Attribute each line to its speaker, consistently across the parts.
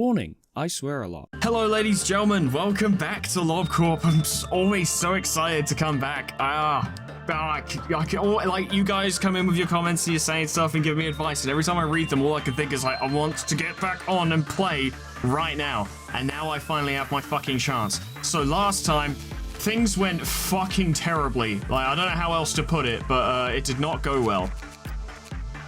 Speaker 1: Warning, I swear a lot.
Speaker 2: Hello ladies and gentlemen, welcome back to Lob Corp. I'm always so excited to come back. Like you guys come in with your comments and you're saying stuff and give me advice, and every time I read them, all I can think is like, I want to get back on and play right now. And now I finally have my fucking chance. So last time, things went fucking terribly. Like, I don't know how else to put it, but it did not go well.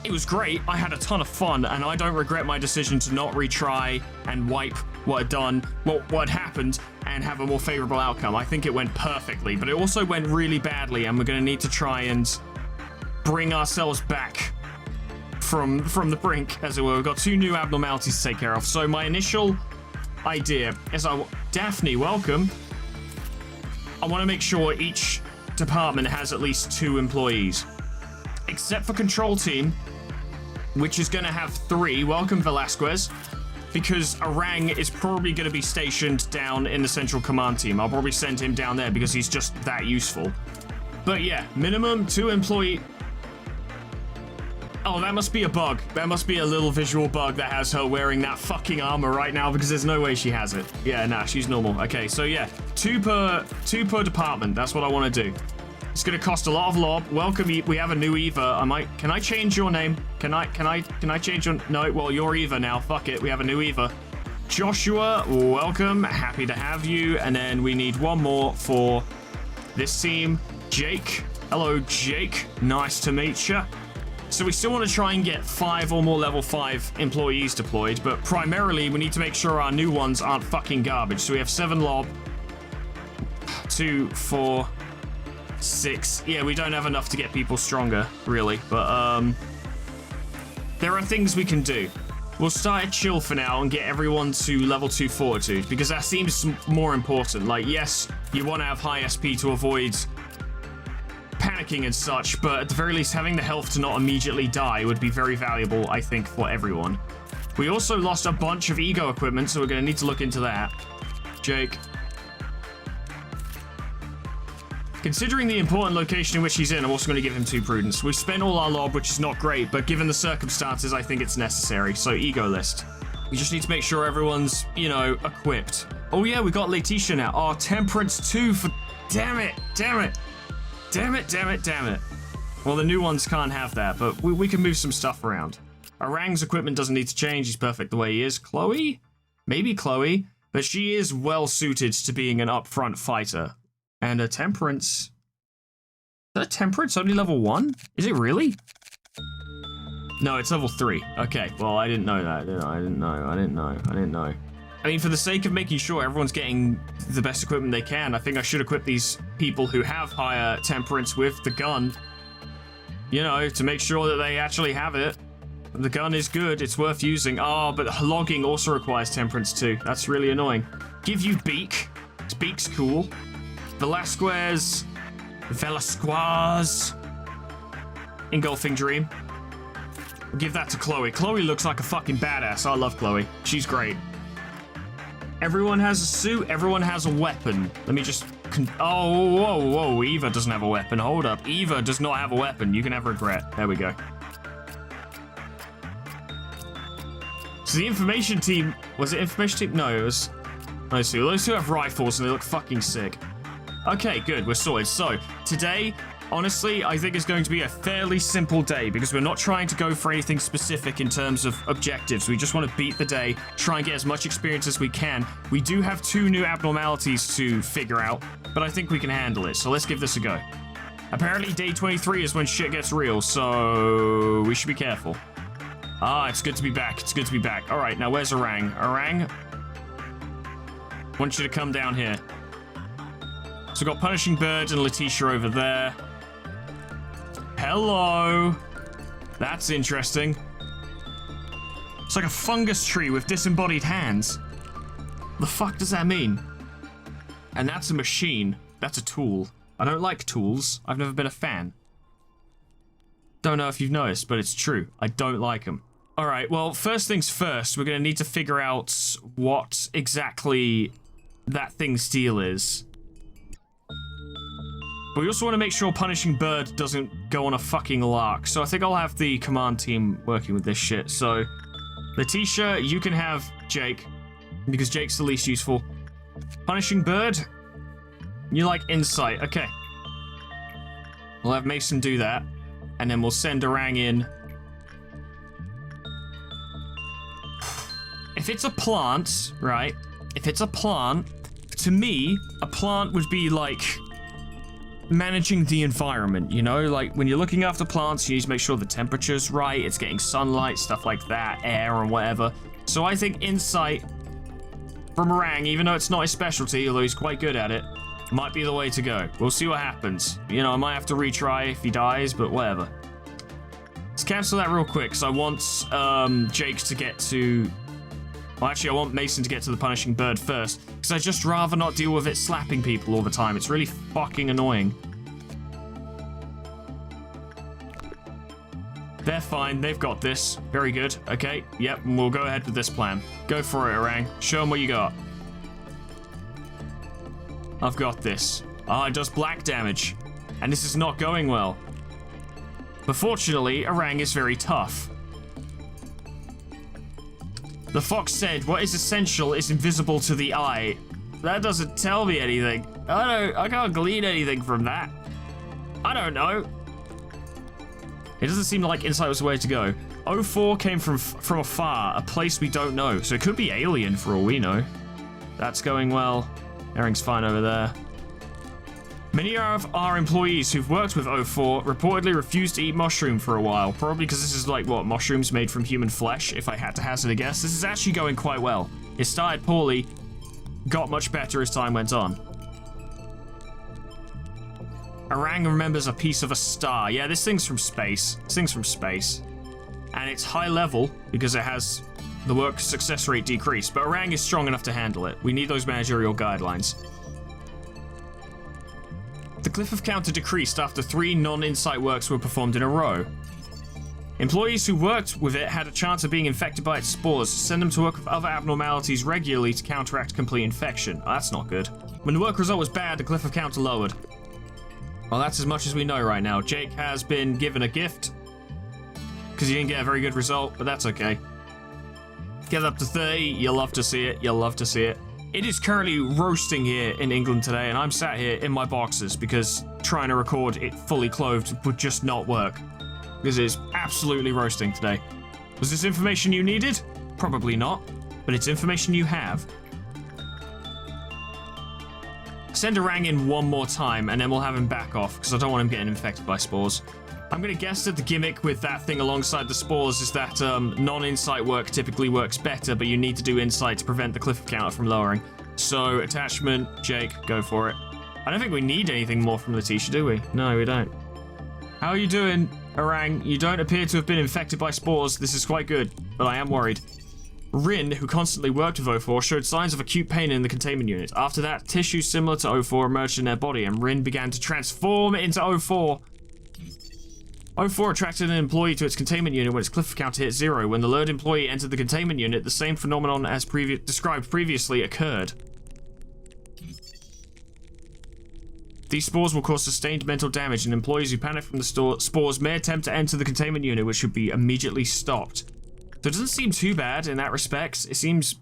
Speaker 2: It was great, I had a ton of fun, and I don't regret my decision to not retry and wipe what had done, what had happened, and have a more favorable outcome. I think it went perfectly, but it also went really badly, and we're going to need to try and bring ourselves back from the brink, as it were. We've got two new abnormalities to take care of. So my initial idea is, Daphne, welcome. I want to make sure each department has at least 2 employees. Except for control team, which is going to have 3. Welcome, Velasquez. Because Orang is probably going to be stationed down in the central command team. I'll probably send him down there because he's just that useful. But yeah, minimum 2 employee. Oh, that must be a bug. That must be a little visual bug that has her wearing that fucking armor right now, because there's no way she has it. Yeah, nah, she's normal. Okay, so yeah, 2 per department. That's what I want to do. It's gonna cost a lot of lob. Welcome, we have a new Eva. Can I change your name? Can I change your, no, well, you're Eva now. Fuck it, we have a new Eva. Joshua, welcome, happy to have you. And then we need one more for this team. Jake, hello, Jake, nice to meet you. So we still want to try and get 5 or more level 5 employees deployed, but primarily we need to make sure our new ones aren't fucking garbage. So we have 7 lob, 2, 4, 6. Yeah, we don't have enough to get people stronger, really, but there are things we can do. We'll start at chill for now and get everyone to level 2 fortitude, because that seems more important. Like, yes, you want to have high SP to avoid panicking and such, but at the very least, having the health to not immediately die would be very valuable, I think, for everyone. We also lost a bunch of ego equipment, so we're going to need to look into that. Jake. Considering the important location in which he's in, I'm also going to give him 2 prudence. We've spent all our lob, which is not great, but given the circumstances, I think it's necessary. So, ego list. We just need to make sure everyone's, you know, equipped. Oh yeah, we got Letitia now. Oh, Temperance 2 for... Damn it! Damn it! Damn it, damn it, damn it. Well, the new ones can't have that, but we can move some stuff around. Orang's equipment doesn't need to change. He's perfect the way he is. Chloe? Maybe Chloe, but she is well suited to being an upfront fighter. And a Temperance. Is that a Temperance only level 1? Is it really? No, it's level 3. Okay, well, I didn't know that. I didn't know. I mean, for the sake of making sure everyone's getting the best equipment they can, I think I should equip these people who have higher Temperance with the gun. You know, to make sure that they actually have it. The gun is good. It's worth using. Oh, but logging also requires Temperance too. That's really annoying. Give you Beak. Beak's cool. Velasquez. Engulfing Dream. Give that to Chloe. Chloe looks like a fucking badass. I love Chloe. She's great. Everyone has a suit. Everyone has a weapon. Let me just... Oh, whoa. Eva doesn't have a weapon. Hold up. Eva does not have a weapon. You can have regret. There we go. So the information team... Was it information team? No, it was... Those two. Those two have rifles and they look fucking sick. Okay, good. We're sorted. So, today, honestly, I think it's going to be a fairly simple day because we're not trying to go for anything specific in terms of objectives. We just want to beat the day, try and get as much experience as we can. We do have 2 new abnormalities to figure out, but I think we can handle it. So let's give this a go. Apparently, day 23 is when shit gets real, so we should be careful. Ah, it's good to be back. It's good to be back. All right, now where's Orang? Orang? I want you to come down here. So we've got Punishing Bird and Letitia over there. Hello. That's interesting. It's like a fungus tree with disembodied hands. The fuck does that mean? And that's a machine. That's a tool. I don't like tools. I've never been a fan. Don't know if you've noticed, but it's true. I don't like them. All right, well, first things first, we're going to need to figure out what exactly that thing's deal is. But we also want to make sure Punishing Bird doesn't go on a fucking lark. So I think I'll have the command team working with this shit. So, Letitia, you can have Jake. because Jake's the least useful. Punishing Bird. You like insight. Okay. We'll have Mason do that. And then we'll send Orang in. If it's a plant, right? If it's a plant, to me, a plant would be like managing the environment, you know? Like when you're looking after plants, you need to make sure the temperature's right, it's getting sunlight, stuff like that, air and whatever. So I think insight from Orang, even though it's not his specialty, although he's quite good at it, might be the way to go. We'll see what happens. You know, I might have to retry if he dies, but whatever. Let's cancel that real quick, because I want Jake to get to... Well, actually, I want Mason to get to the Punishing Bird first, because I'd just rather not deal with it slapping people all the time. It's really fucking annoying. They're fine. They've got this. Very good. Okay. Yep. We'll go ahead with this plan. Go for it, Orang. Show them what you got. I've got this. Ah, it does black damage. And this is not going well. But fortunately, Orang is very tough. The fox said, what is essential is invisible to the eye. That doesn't tell me anything. I can't glean anything from that. I don't know. It doesn't seem like insight was the way to go. 04 came from afar, a place we don't know. So it could be alien for all we know. That's going well. Everything's fine over there. Many of our employees who've worked with 04 reportedly refused to eat mushroom for a while. Probably because this is like, what, mushrooms made from human flesh, if I had to hazard a guess. This is actually going quite well. It started poorly, got much better as time went on. Orang remembers a piece of a star. Yeah, this thing's from space. This thing's from space. And it's high level because it has the work success rate decreased. But Orang is strong enough to handle it. We need those managerial guidelines. The cliff of counter decreased after 3 non-insight works were performed in a row. Employees who worked with it had a chance of being infected by its spores. Send them to work with other abnormalities regularly to counteract complete infection. Oh, that's not good. When the work result was bad, the cliff of counter lowered. Well, that's as much as we know right now. Jake has been given a gift because he didn't get a very good result, but that's okay. Get up to 30. You'll love to see it. You'll love to see it. It is currently roasting here in England today, and I'm sat here in my boxers because trying to record it fully clothed would just not work. Because it is absolutely roasting today. Was this information you needed? Probably not, but it's information you have. Send Orang in one more time, and then we'll have him back off, because I don't want him getting infected by spores. I'm going to guess that the gimmick with that thing alongside the spores is that non-insight work typically works better, but you need to do insight to prevent the cliff counter from lowering. So, attachment, Jake, go for it. I don't think we need anything more from Letitia, do we? No, we don't. How are you doing, Orang? You don't appear to have been infected by spores. This is quite good, but I am worried. Rin, who constantly worked with 04, showed signs of acute pain in the containment unit. After that, tissues similar to 04 emerged in their body, and Rin began to transform into 04. 04 attracted an employee to its containment unit when its cliff counter hit 0. When the lured employee entered the containment unit, the same phenomenon as described previously occurred. These spores will cause sustained mental damage, and employees who panic from the spores may attempt to enter the containment unit, which should be immediately stopped. So it doesn't seem too bad in that respect. It seems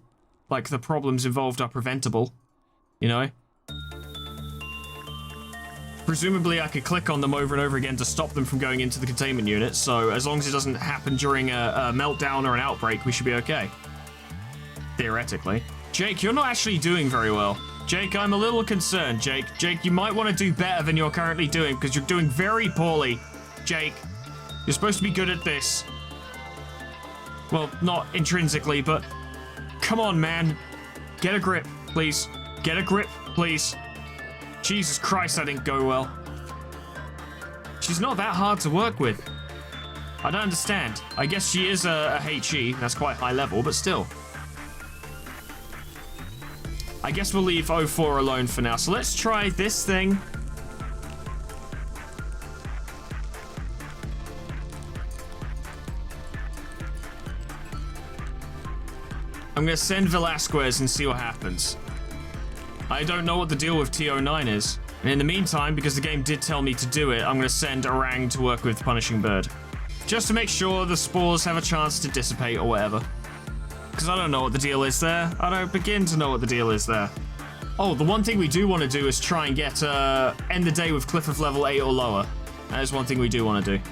Speaker 2: like the problems involved are preventable, you know? Presumably I could click on them over and over again to stop them from going into the containment unit, so as long as it doesn't happen during a meltdown or an outbreak, we should be okay. Theoretically. Jake, you're not actually doing very well. Jake, I'm a little concerned, Jake. Jake, you might want to do better than you're currently doing, because you're doing very poorly. Jake, you're supposed to be good at this. Well, not intrinsically, but come on, man. Get a grip, please. Get a grip, please. Jesus Christ, that didn't go well. She's not that hard to work with. I don't understand. I guess she is a HE. That's quite high level, but still. I guess we'll leave 04 alone for now. So let's try this thing. I'm going to send Velasquez and see what happens. I don't know what the deal with T09 is. And in the meantime, because the game did tell me to do it, I'm going to send Orang to work with Punishing Bird. Just to make sure the spores have a chance to dissipate or whatever. because I don't know what the deal is there. I don't begin to know what the deal is there. Oh, the one thing we do want to do is try and get, end the day with cliff of level 8 or lower. That is one thing we do want to do.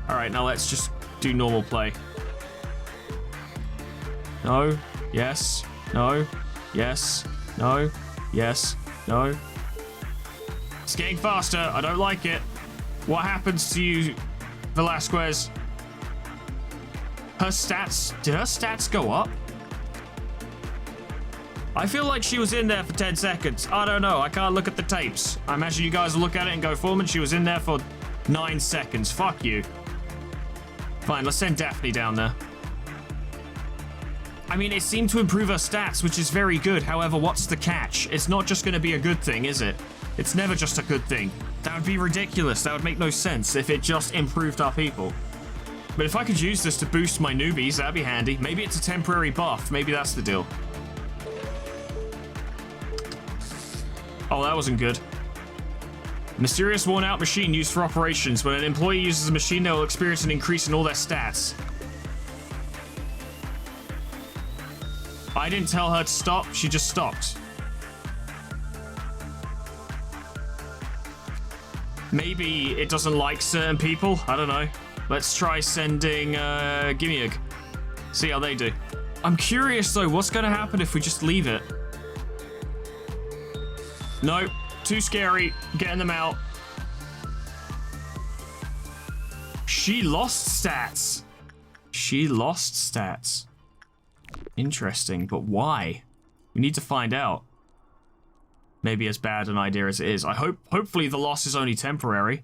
Speaker 2: Alright, now let's just do normal play. No. Yes. No. Yes. No. Yes. No. It's getting faster. I don't like it. What happens to you, Velasquez? Her stats... Did her stats go up? I feel like she was in there for 10 seconds. I don't know. I can't look at the tapes. I imagine you guys will look at it and go, Foreman, she was in there for 9 seconds. Fuck you. Fine, let's send Daphne down there. I mean, it seemed to improve her stats, which is very good. However, what's the catch? It's not just going to be a good thing, is it? It's never just a good thing. That would be ridiculous. That would make no sense if it just improved our people. But if I could use this to boost my newbies, that'd be handy. Maybe it's a temporary buff. Maybe that's the deal. Oh, that wasn't good. Mysterious worn-out machine used for operations. When an employee uses a machine, they will experience an increase in all their stats. I didn't tell her to stop. She just stopped. Maybe it doesn't like certain people. I don't know. Let's try sending Gimiag. See how they do. I'm curious, though. What's going to happen if we just leave it? Nope. Too scary. Getting them out. She lost stats. She lost stats. Interesting, but why? We need to find out. Maybe as bad an idea as it is. Hopefully the loss is only temporary.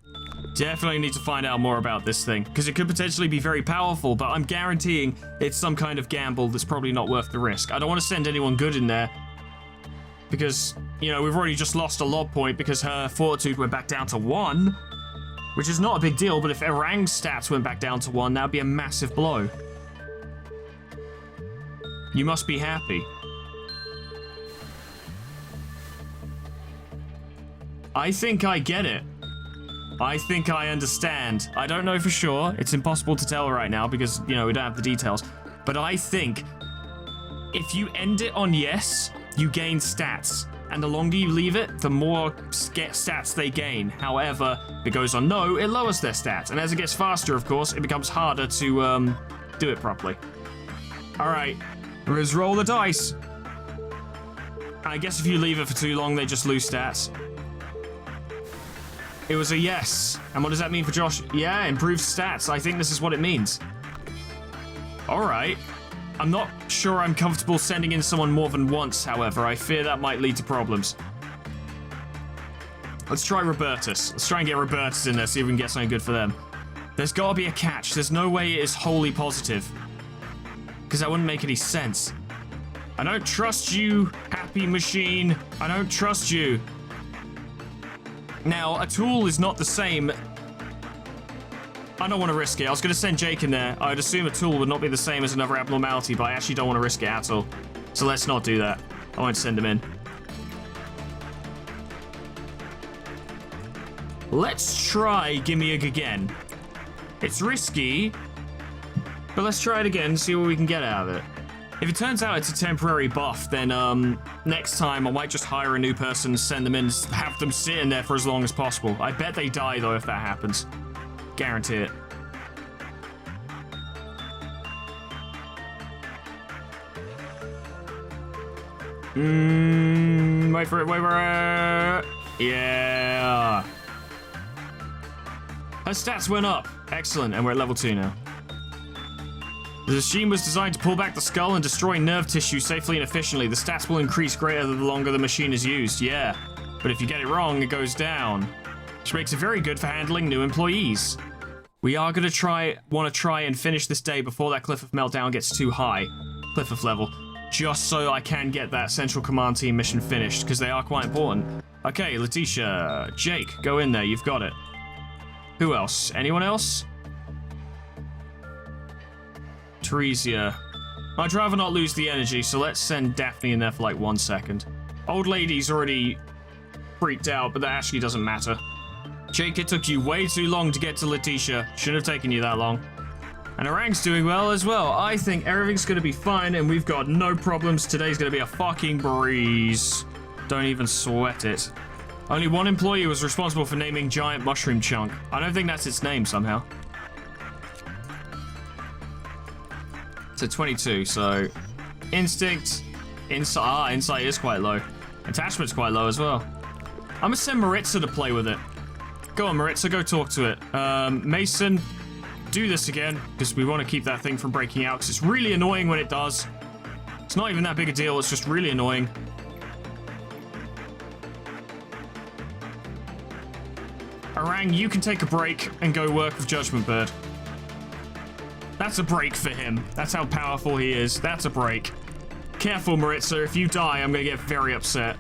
Speaker 2: Definitely need to find out more about this thing, because it could potentially be very powerful, but I'm guaranteeing it's some kind of gamble that's probably not worth the risk. I don't want to send anyone good in there, because, you know, we've already just lost a lob point because her fortitude went back down to 1, which is not a big deal, but if Erang's stats went back down to 1, that would be a massive blow. You must be happy. I think I get it. I think I understand. I don't know for sure. It's impossible to tell right now because, you know, we don't have the details. But I think if you end it on yes, you gain stats. And the longer you leave it, the more stats they gain. However, if it goes on no, it lowers their stats. And as it gets faster, of course, it becomes harder to do it properly. All right, let's roll the dice. I guess if you leave it for too long, they just lose stats. It was a yes. And what does that mean for Josh? Yeah, improved stats. I think this is what it means. All right. I'm not sure I'm comfortable sending in someone more than once, however. I fear that might lead to problems. Let's try Robertus. Let's try and get Robertus in there, see if we can get something good for them. There's got to be a catch. There's no way it is wholly positive. Because that wouldn't make any sense. I don't trust you, happy machine. I don't trust you. Now, a tool is not the same. I don't want to risk it. I was going to send Jake in there. I'd assume a tool would not be the same as another abnormality, but I actually don't want to risk it at all. So let's not do that. I won't send him in. Let's try Gimiag again. It's risky, but let's try it again and see what we can get out of it. If it turns out it's a temporary buff, then next time I might just hire a new person, send them in, have them sit in there for as long as possible. I bet they die, though, if that happens. Guarantee it. Wait for it, wait for it. Yeah. Her stats went up. Excellent, and we're at level 2 now. The machine was designed to pull back the skull and destroy nerve tissue safely and efficiently. The stats will increase greater the longer the machine is used, yeah. But if you get it wrong, it goes down. Which makes it very good for handling new employees. We are going to want to try and finish this day before that Cliff of Meltdown gets too high. Cliff of level. Just so I can get that Central Command Team mission finished, because they are quite important. Okay, Letitia, Jake, go in there, you've got it. Who else? Anyone else? Teresia. I'd rather not lose the energy, so let's send Daphne in there for like 1 second. Old lady's already freaked out, but that actually doesn't matter. Jake, it took you way too long to get to Letitia. Shouldn't have taken you that long. And Orang's doing well as well. I think everything's going to be fine and we've got no problems. Today's going to be a fucking breeze. Don't even sweat it. Only one employee was responsible for naming Giant Mushroom Chunk. I don't think that's its name somehow. It's a 22, so... Instinct... Insight is quite low. Attachment's quite low as well. I'm gonna send Maritza to play with it. Go on, Maritza, go talk to it. Mason, do this again, because we want to keep that thing from breaking out, because it's really annoying when it does. It's not even that big a deal, it's just really annoying. Orang, you can take a break and go work with Judgment Bird. That's a break for him. That's how powerful he is. That's a break. Careful, Maritza. If you die, I'm going to get very upset.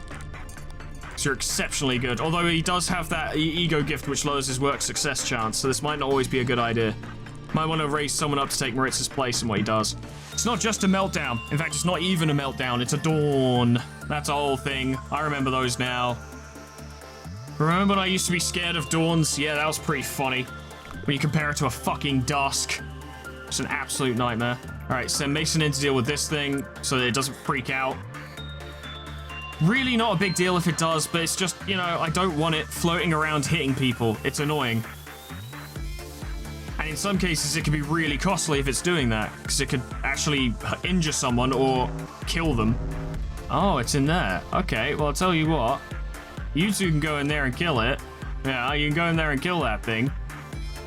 Speaker 2: Because you're exceptionally good. Although he does have that ego gift which lowers his work success chance, so this might not always be a good idea. Might want to raise someone up to take Maritza's place in what he does. It's not just a meltdown. In fact, it's not even a meltdown. It's a dawn. That's a whole thing. I remember those now. Remember when I used to be scared of dawns? Yeah, that was pretty funny. When you compare it to a fucking dusk. It's an absolute nightmare. Alright, send Mason in to deal with this thing so that it doesn't freak out. Really not a big deal if it does, but it's just, you know, I don't want it floating around hitting people. It's annoying. And in some cases, it can be really costly if it's doing that, because it could actually injure someone or kill them. Oh, it's in there. Okay, well, I'll tell you what. You two can go in there and kill it. Yeah, you can go in there and kill that thing.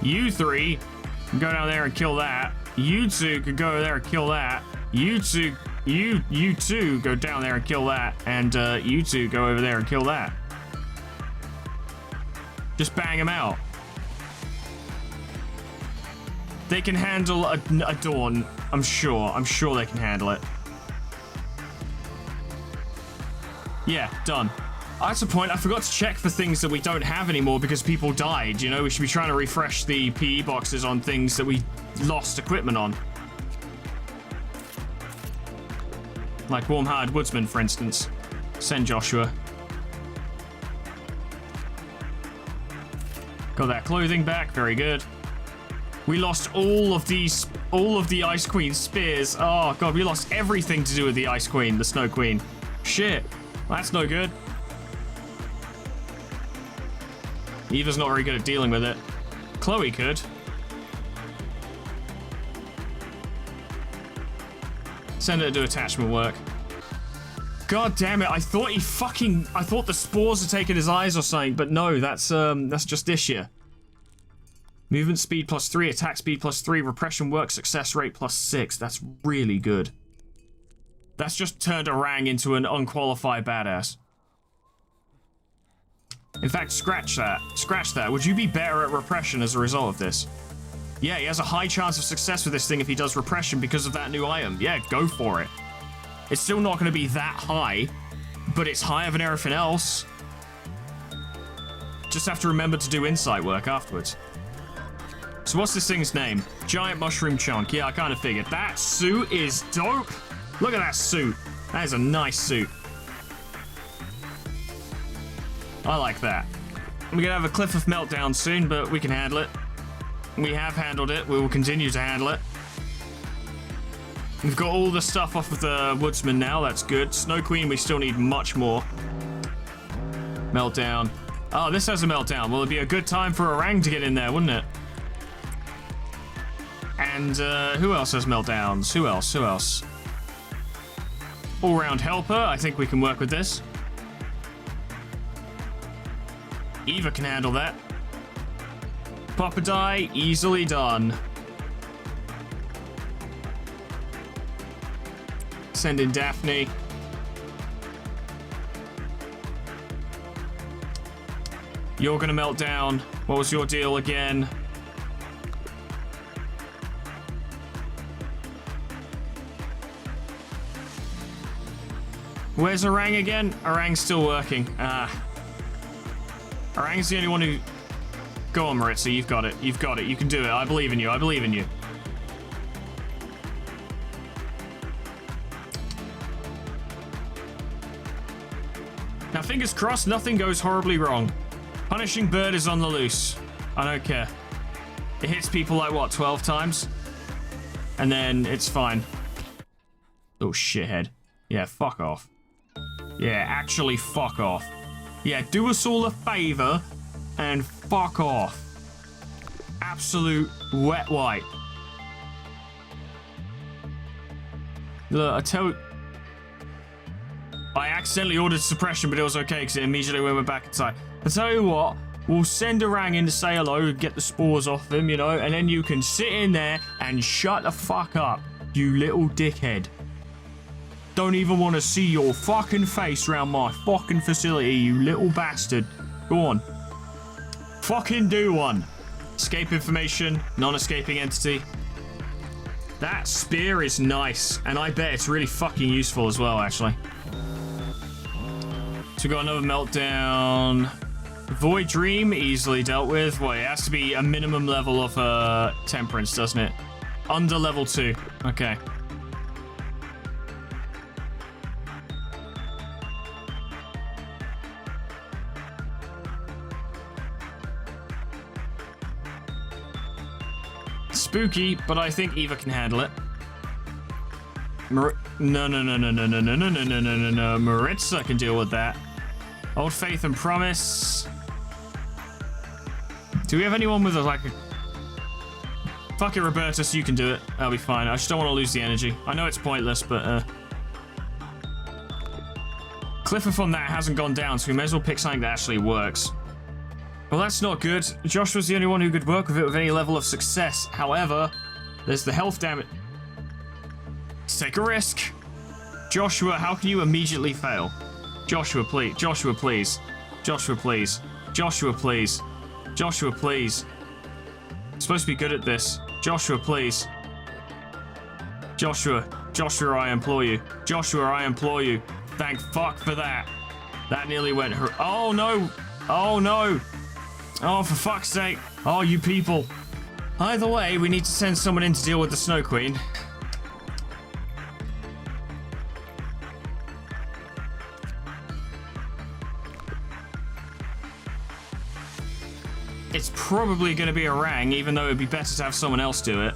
Speaker 2: You three can go down there and kill that. You two can go there and kill that. You two go down there and kill that. And you two go over there and kill that. Just bang them out. They can handle a dawn, I'm sure. I'm sure they can handle it. Yeah, done. That's a point. I forgot to check for things that we don't have anymore because people died. You know, we should be trying to refresh the PE boxes on things that we lost equipment on. Like Warm-Hearted Woodsman, for instance. Send Joshua. Got that clothing back. Very good. We lost all of the Ice Queen's spears. Oh, God, we lost everything to do with the Ice Queen, the Snow Queen. Shit. That's no good. Eva's not very good at dealing with it. Chloe could. Send her to do attachment work. God damn it, I thought the spores had taken his eyes or something, but no, that's just this year. Movement speed +3, attack speed +3, repression work success rate +6. That's really good. That's just turned Orang into an unqualified badass. In fact, scratch that. Scratch that. Would you be better at repression as a result of this? Yeah, he has a high chance of success with this thing if he does repression because of that new item. Yeah, go for it. It's still not going to be that high, but it's higher than everything else. Just have to remember to do insight work afterwards. So what's this thing's name? Giant Mushroom Chunk. Yeah, I kind of figured. That suit is dope. Look at that suit. That is a nice suit. I like that. We're gonna have a cliff of meltdown soon, but we can handle it. We have handled it. We will continue to handle it. We've got all the stuff off of the Woodsman now. That's good. Snow Queen, we still need much more. Meltdown. Oh, this has a meltdown. Well, it'd be a good time for Orang to get in there, wouldn't it? And who else has meltdowns? Who else? All-round helper. I think we can work with this. Eva can handle that. Papa die, easily done. Send in Daphne. You're gonna melt down. What was your deal again? Where's Orang again? Orang's still working. Orang's the only one who... Go on, Maritza. You've got it. You've got it. You can do it. I believe in you. I believe in you. Now, fingers crossed, nothing goes horribly wrong. Punishing Bird is on the loose. I don't care. It hits people like, what, 12 times? And then it's fine. Oh, shithead. Yeah, fuck off. Yeah, actually fuck off. Yeah, do us all a favor and fuck off. Absolute wet wipe. Look, I accidentally ordered suppression, but it was okay because it immediately went back inside. I tell you what, we'll send a Rang in to say hello, get the spores off him, you know, and then you can sit in there and shut the fuck up, you little dickhead. Don't even want to see your fucking face around my fucking facility, you little bastard. Go on. Fucking do one. Escape information, non-escaping entity. That spear is nice, and I bet it's really fucking useful as well, actually. So we got another meltdown. Void Dream, easily dealt with. Well, it has to be a minimum level of temperance, doesn't it? Under level 2. Okay. Spooky, but I think Eva can handle it. No. Maritza can deal with that. Old Faith and Promise. Do we have anyone with a Fuck it, Robertus, you can do it. That'll be fine. I just don't want to lose the energy. I know it's pointless, but Clifford on that hasn't gone down, so we may as well pick something that actually works. Well, that's not good. Josh was the only one who could work with it with any level of success. However, there's the health damage. Let's take a risk. Joshua, how can you immediately fail? Joshua, please. Joshua, please. Joshua, please. Joshua, please. Joshua, please. I'm supposed to be good at this. Joshua, please. Joshua. Joshua, I implore you. Joshua, I implore you. Thank fuck for that. That nearly went her. Oh, no. Oh, no. Oh, for fuck's sake. Oh, you people. Either way, we need to send someone in to deal with the Snow Queen. It's probably going to be a Rang, even though it'd be better to have someone else do it.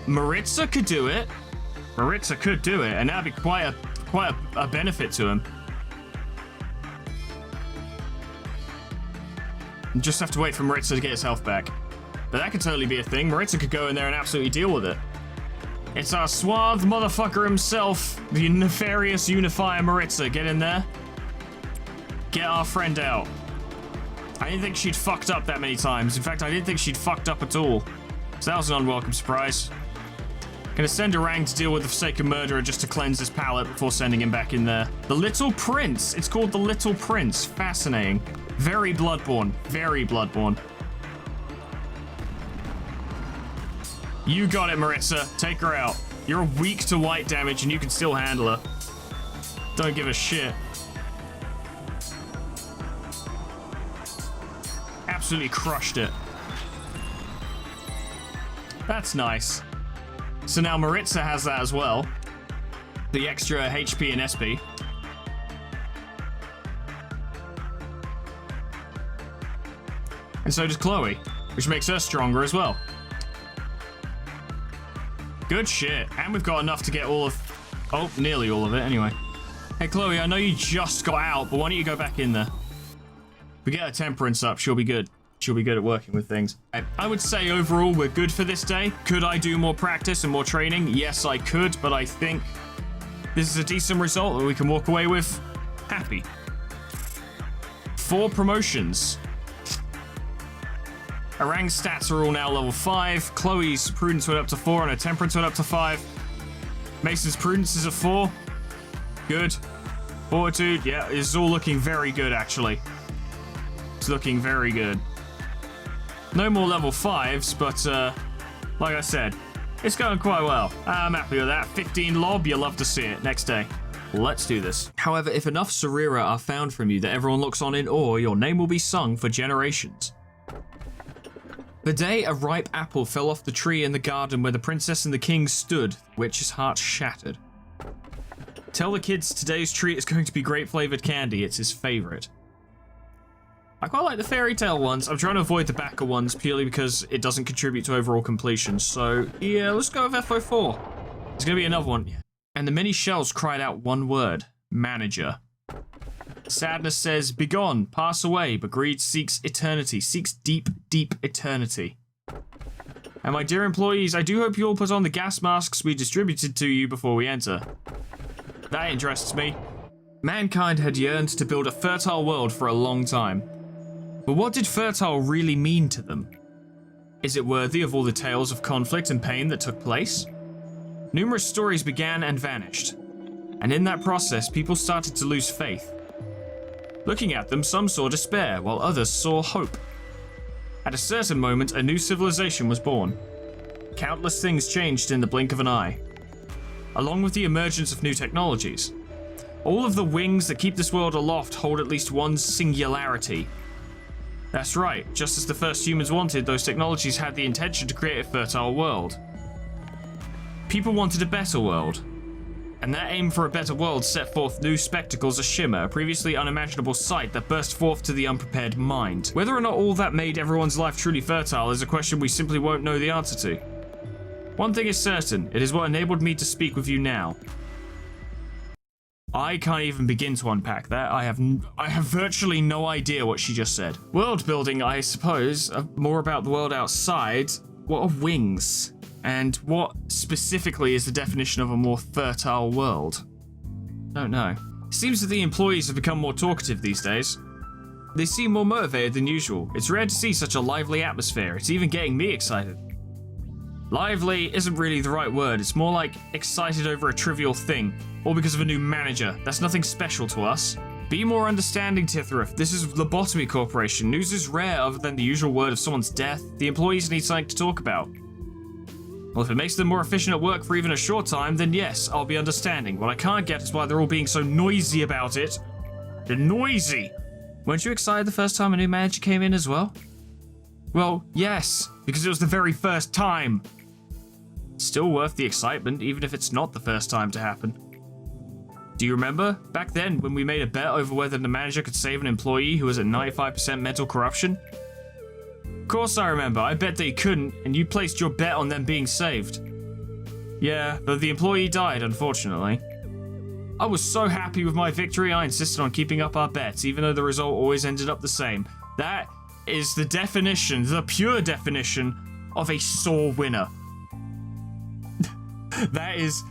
Speaker 2: Maritza could do it. Maritza could do it, and that'd be quite a benefit to him. Just have to wait for Maritza to get his health back. But that could totally be a thing. Maritza could go in there and absolutely deal with it. It's our suave motherfucker himself, the nefarious unifier Maritza. Get in there. Get our friend out. I didn't think she'd fucked up that many times. In fact, I didn't think she'd fucked up at all. So that was an unwelcome surprise. Gonna send a Rang to deal with the Forsaken Murderer just to cleanse his palate before sending him back in there. The Little Prince. It's called the Little Prince. Fascinating. Very Bloodborne. Very Bloodborne. You got it, Maritza. Take her out. You're weak to white damage and you can still handle her. Don't give a shit. Absolutely crushed it. That's nice. So now Maritza has that as well. The extra HP and SP. And so does Chloe, which makes her stronger as well. Good shit. And we've got enough to get all of... Oh, nearly all of it anyway. Hey, Chloe, I know you just got out, but why don't you go back in there? If we get her temperance up, she'll be good. She'll be good at working with things. I would say overall we're good for this day. Could I do more practice and more training? Yes, I could, but I think this is a decent result that we can walk away with happy. 4 promotions. Arang's stats are all now level 5. Chloe's prudence went up to 4 and her temperance went up to 5. Mason's prudence is a 4. Good. Fortitude, yeah, it's all looking very good actually. It's looking very good. No more level 5s, but like I said, it's going quite well. I'm happy with that. 15 lob, you love to see it. Next day. Let's do this. However, if enough Sarira are found from you that everyone looks on in awe, your name will be sung for generations. The day a ripe apple fell off the tree in the garden where the princess and the king stood, the witch's heart shattered. Tell the kids today's treat is going to be grape-flavored candy. It's his favorite. I quite like the fairy tale ones. I'm trying to avoid the backer ones purely because it doesn't contribute to overall completion. So, yeah, let's go with FO4. There's going to be another one. And the many shells cried out one word. Manager. Sadness says, begone, pass away, but greed seeks eternity, seeks deep, deep eternity. And my dear employees, I do hope you all put on the gas masks we distributed to you before we enter. That interests me. Mankind had yearned to build a fertile world for a long time. But what did fertile really mean to them? Is it worthy of all the tales of conflict and pain that took place? Numerous stories began and vanished. And in that process, people started to lose faith. Looking at them, some saw despair, while others saw hope. At a certain moment, a new civilization was born. Countless things changed in the blink of an eye, along with the emergence of new technologies. All of the wings that keep this world aloft hold at least one singularity. That's right, just as the first humans wanted, those technologies had the intention to create a fertile world. People wanted a better world. And that aim for a better world set forth new spectacles ashimmer, a previously unimaginable sight that burst forth to the unprepared mind. Whether or not all that made everyone's life truly fertile is a question we simply won't know the answer to. One thing is certain, it is what enabled me to speak with you now. I can't even begin to unpack that. I have virtually no idea what she just said. World building, I suppose, more about the world outside. What are wings? And what specifically is the definition of a more fertile world? Don't know. It seems that the employees have become more talkative these days. They seem more motivated than usual. It's rare to see such a lively atmosphere. It's even getting me excited. Lively isn't really the right word. It's more like excited over a trivial thing, all because of a new manager. That's nothing special to us. Be more understanding, Tithrith. This is Lobotomy Corporation. News is rare other than the usual word of someone's death. The employees need something to talk about. Well, if it makes them more efficient at work for even a short time, then yes, I'll be understanding. What I can't get is why they're all being so noisy about it. They're noisy! Weren't you excited the first time a new manager came in as well? Well, yes, because it was the very first time. Still worth the excitement, even if it's not the first time to happen. Do you remember? Back then, when we made a bet over whether the manager could save an employee who was at 95% mental corruption? Of course I remember. I bet they couldn't, and you placed your bet on them being saved. Yeah, but the employee died, unfortunately. I was so happy with my victory, I insisted on keeping up our bets, even though the result always ended up the same. That is the definition, the pure definition, of a sore winner. That is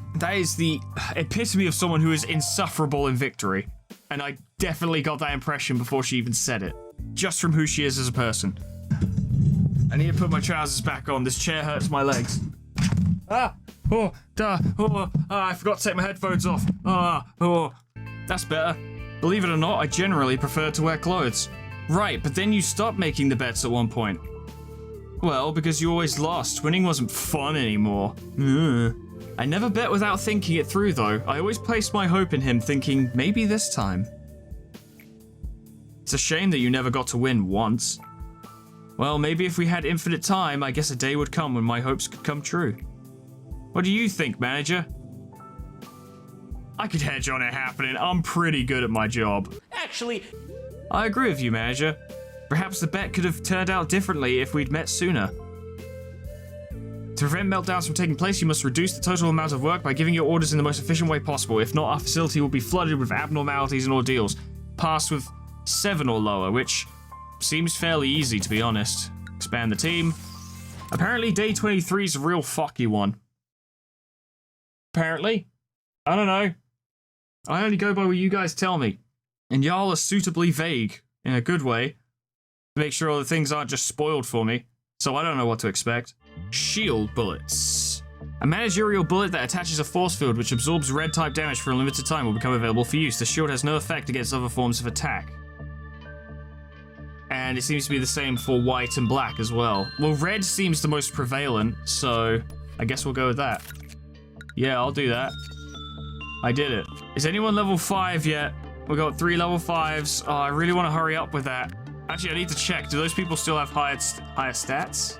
Speaker 2: the epitome of someone who is insufferable in victory. And I definitely got that impression before she even said it. Just from who she is as a person. I need to put my trousers back on. This chair hurts my legs. I forgot to take my headphones off. That's better. Believe it or not, I generally prefer to wear clothes. Right, but then you stopped making the bets at one point. Well, because you always lost. Winning wasn't fun anymore. I never bet without thinking it through, though. I always placed my hope in him, thinking, maybe this time. It's a shame that you never got to win once. Well, maybe if we had infinite time, I guess a day would come when my hopes could come true. What do you think, manager? I could hedge on it happening. I'm pretty good at my job. Actually, I agree with you, manager. Perhaps the bet could have turned out differently if we'd met sooner. To prevent meltdowns from taking place, you must reduce the total amount of work by giving your orders in the most efficient way possible. If not, our facility will be flooded with abnormalities and ordeals. Passed with 7 or lower, which seems fairly easy, to be honest. Expand the team. Apparently, day 23 is a real fucky one. Apparently. I don't know. I only go by what you guys tell me. And y'all are suitably vague, in a good way, to make sure all the things aren't just spoiled for me. So I don't know what to expect. Shield bullets. A managerial bullet that attaches a force field which absorbs red-type damage for a limited time will become available for use. The shield has no effect against other forms of attack. And it seems to be the same for white and black as well. Well, red seems the most prevalent, so I guess we'll go with that. Yeah, I'll do that. I did it. Is anyone level 5 yet? We got 3 level 5s. Oh, I really want to hurry up with that. Actually, I need to check. Do those people still have higher stats?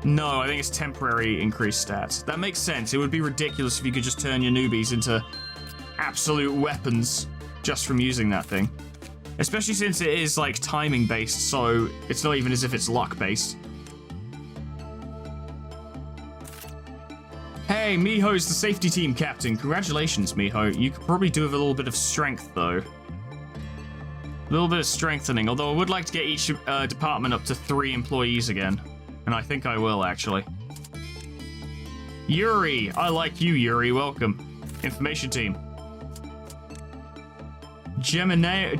Speaker 2: No, I think it's temporary increased stats. That makes sense. It would be ridiculous if you could just turn your newbies into absolute weapons just from using that thing. Especially since it is, like, timing based, so it's not even as if it's luck based. Hey, Miho's the safety team captain. Congratulations, Miho. You could probably do with a little bit of strength, though. A little bit of strengthening, although I would like to get each department up to 3 employees again. And I think I will, actually. Yuri! I like you, Yuri. Welcome. Information team. Geminiano.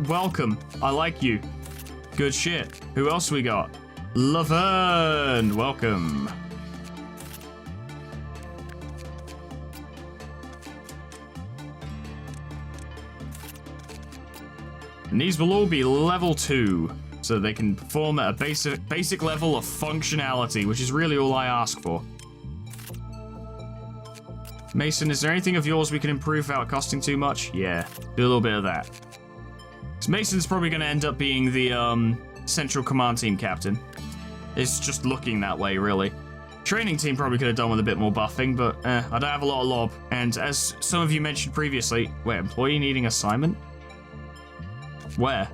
Speaker 2: Welcome. I like you. Good shit. Who else we got? Laverne. Welcome. And these will all be level 2, so they can perform at a basic level of functionality, which is really all I ask for. Mason, is there anything of yours we can improve without costing too much? Yeah, do a little bit of that. So Mason's probably going to end up being the Central Command Team captain. It's just looking that way, really. Training team probably could have done with a bit more buffing, but I don't have a lot of lob. And as some of you mentioned previously, wait, employee needing assignment? Where?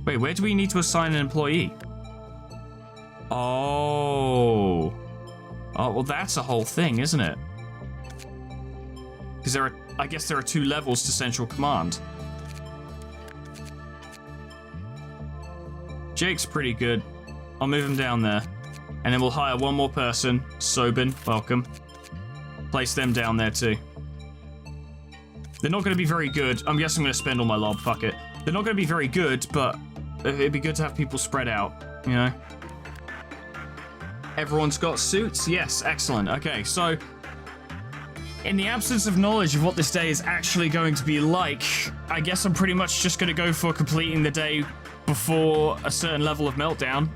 Speaker 2: Wait, where do we need to assign an employee? Oh. Oh, well, that's a whole thing, isn't it? Because I guess there are 2 levels to Central Command. Jake's pretty good. I'll move him down there. And then we'll hire 1 more person. Sobin, welcome. Place them down there too. They're not going to be very good. I guess I'm going to spend all my lob, fuck it. They're not going to be very good, but it'd be good to have people spread out, you know? Everyone's got suits? Yes, excellent. Okay, so in the absence of knowledge of what this day is actually going to be like, I guess I'm pretty much just going to go for completing the day before a certain level of meltdown.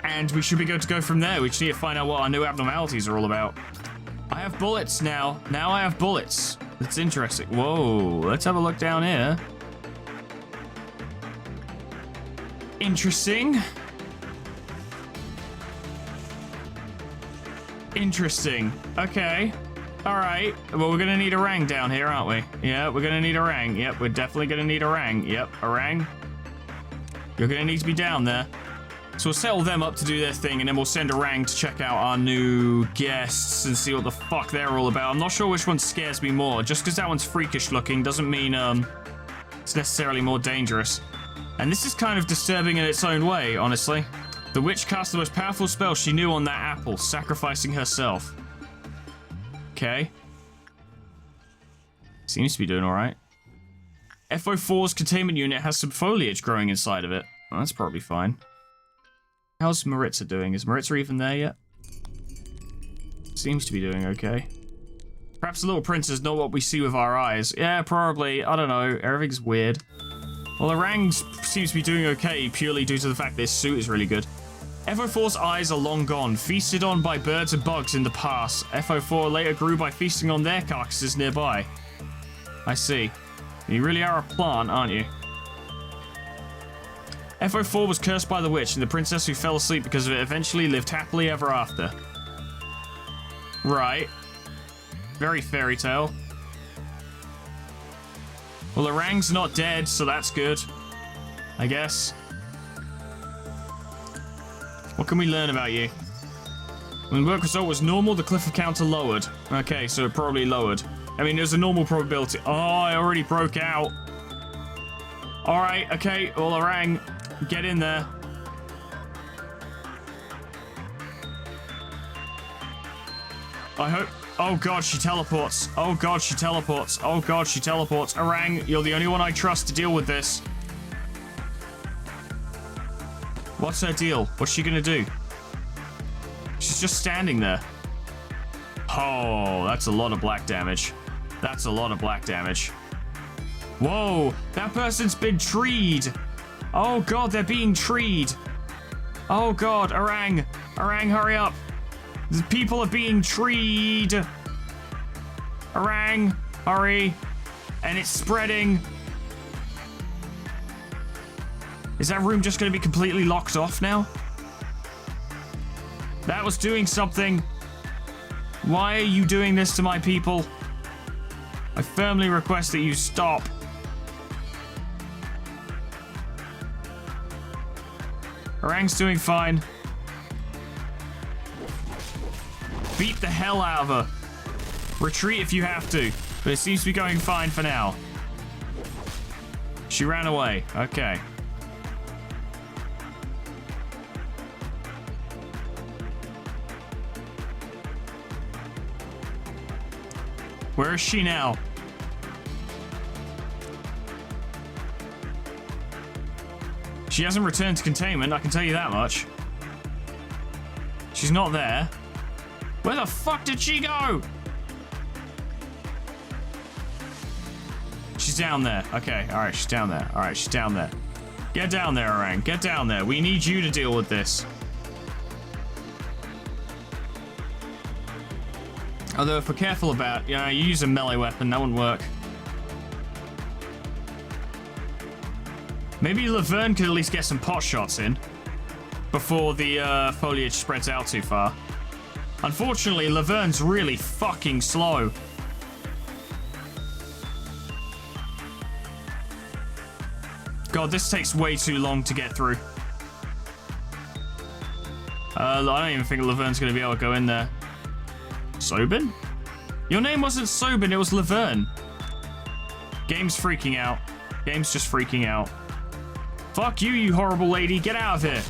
Speaker 2: And we should be good to go from there. We just need to find out what our new abnormalities are all about. I have bullets now. Now I have bullets. That's interesting. Whoa, let's have a look down here. Interesting. Interesting. Okay. Alright. Well, we're gonna need a rang down here, aren't we? Yeah, we're gonna need a rang. Yep, we're definitely gonna need a rang. Yep, a rang. You're gonna need to be down there. So we'll settle them up to do their thing, and then we'll send a rang to check out our new guests and see what the fuck they're all about. I'm not sure which one scares me more. Just because that one's freakish looking doesn't mean it's necessarily more dangerous. And this is kind of disturbing in its own way, honestly. The witch cast the most powerful spell she knew on that apple, sacrificing herself. Okay. Seems to be doing alright. FO4's containment unit has some foliage growing inside of it. Well, that's probably fine. How's Maritza doing? Is Maritza even there yet? Seems to be doing okay. Perhaps the little prince is not what we see with our eyes. Yeah, probably. I don't know. Everything's weird. Well, Orang seems to be doing okay purely due to the fact this suit is really good. FO4's eyes are long gone, feasted on by birds and bugs in the past. FO4 later grew by feasting on their carcasses nearby. I see. You really are a plant, aren't you? FO4 was cursed by the witch, and the princess who fell asleep because of it eventually lived happily ever after. Right. Very fairy tale. Well, Orang's not dead, so that's good. I guess. What can we learn about you? When the work result was normal, the cliff of counter lowered. Okay, so it probably lowered. I mean, there's a normal probability. Oh, I already broke out. Alright, okay. Well, Orang, get in there. I hope... Oh god, she teleports. Oh god, she teleports. Oh god, she teleports. Orang, you're the only one I trust to deal with this. What's her deal? What's she gonna do? She's just standing there. Oh, that's a lot of black damage. That's a lot of black damage. Whoa, that person's been treed. Oh god, they're being treed. Oh god, Orang. Orang, hurry up. The people are being treed. Orang, hurry. And it's spreading. Is that room just going to be completely locked off now? That was doing something. Why are you doing this to my people? I firmly request that you stop. Orang's doing fine. Beat the hell out of her. Retreat if you have to, but it seems to be going fine for now. She ran away. Okay. Where is she now? She hasn't returned to containment, I can tell you that much. She's not there. Where the fuck did she go? She's down there. Okay, alright, she's down there. Alright, she's down there. Get down there, Orang. Get down there. We need you to deal with this. Although if we're careful about, you use a melee weapon, that wouldn't work. Maybe Laverne could at least get some pot shots in before the foliage spreads out too far. Unfortunately, Laverne's really fucking slow. God, this takes way too long to get through. I don't even think Laverne's going to be able to go in there. Sobin? Your name wasn't Sobin, it was Laverne. Game's freaking out. Game's just freaking out. Fuck you, you horrible lady. Get out of here.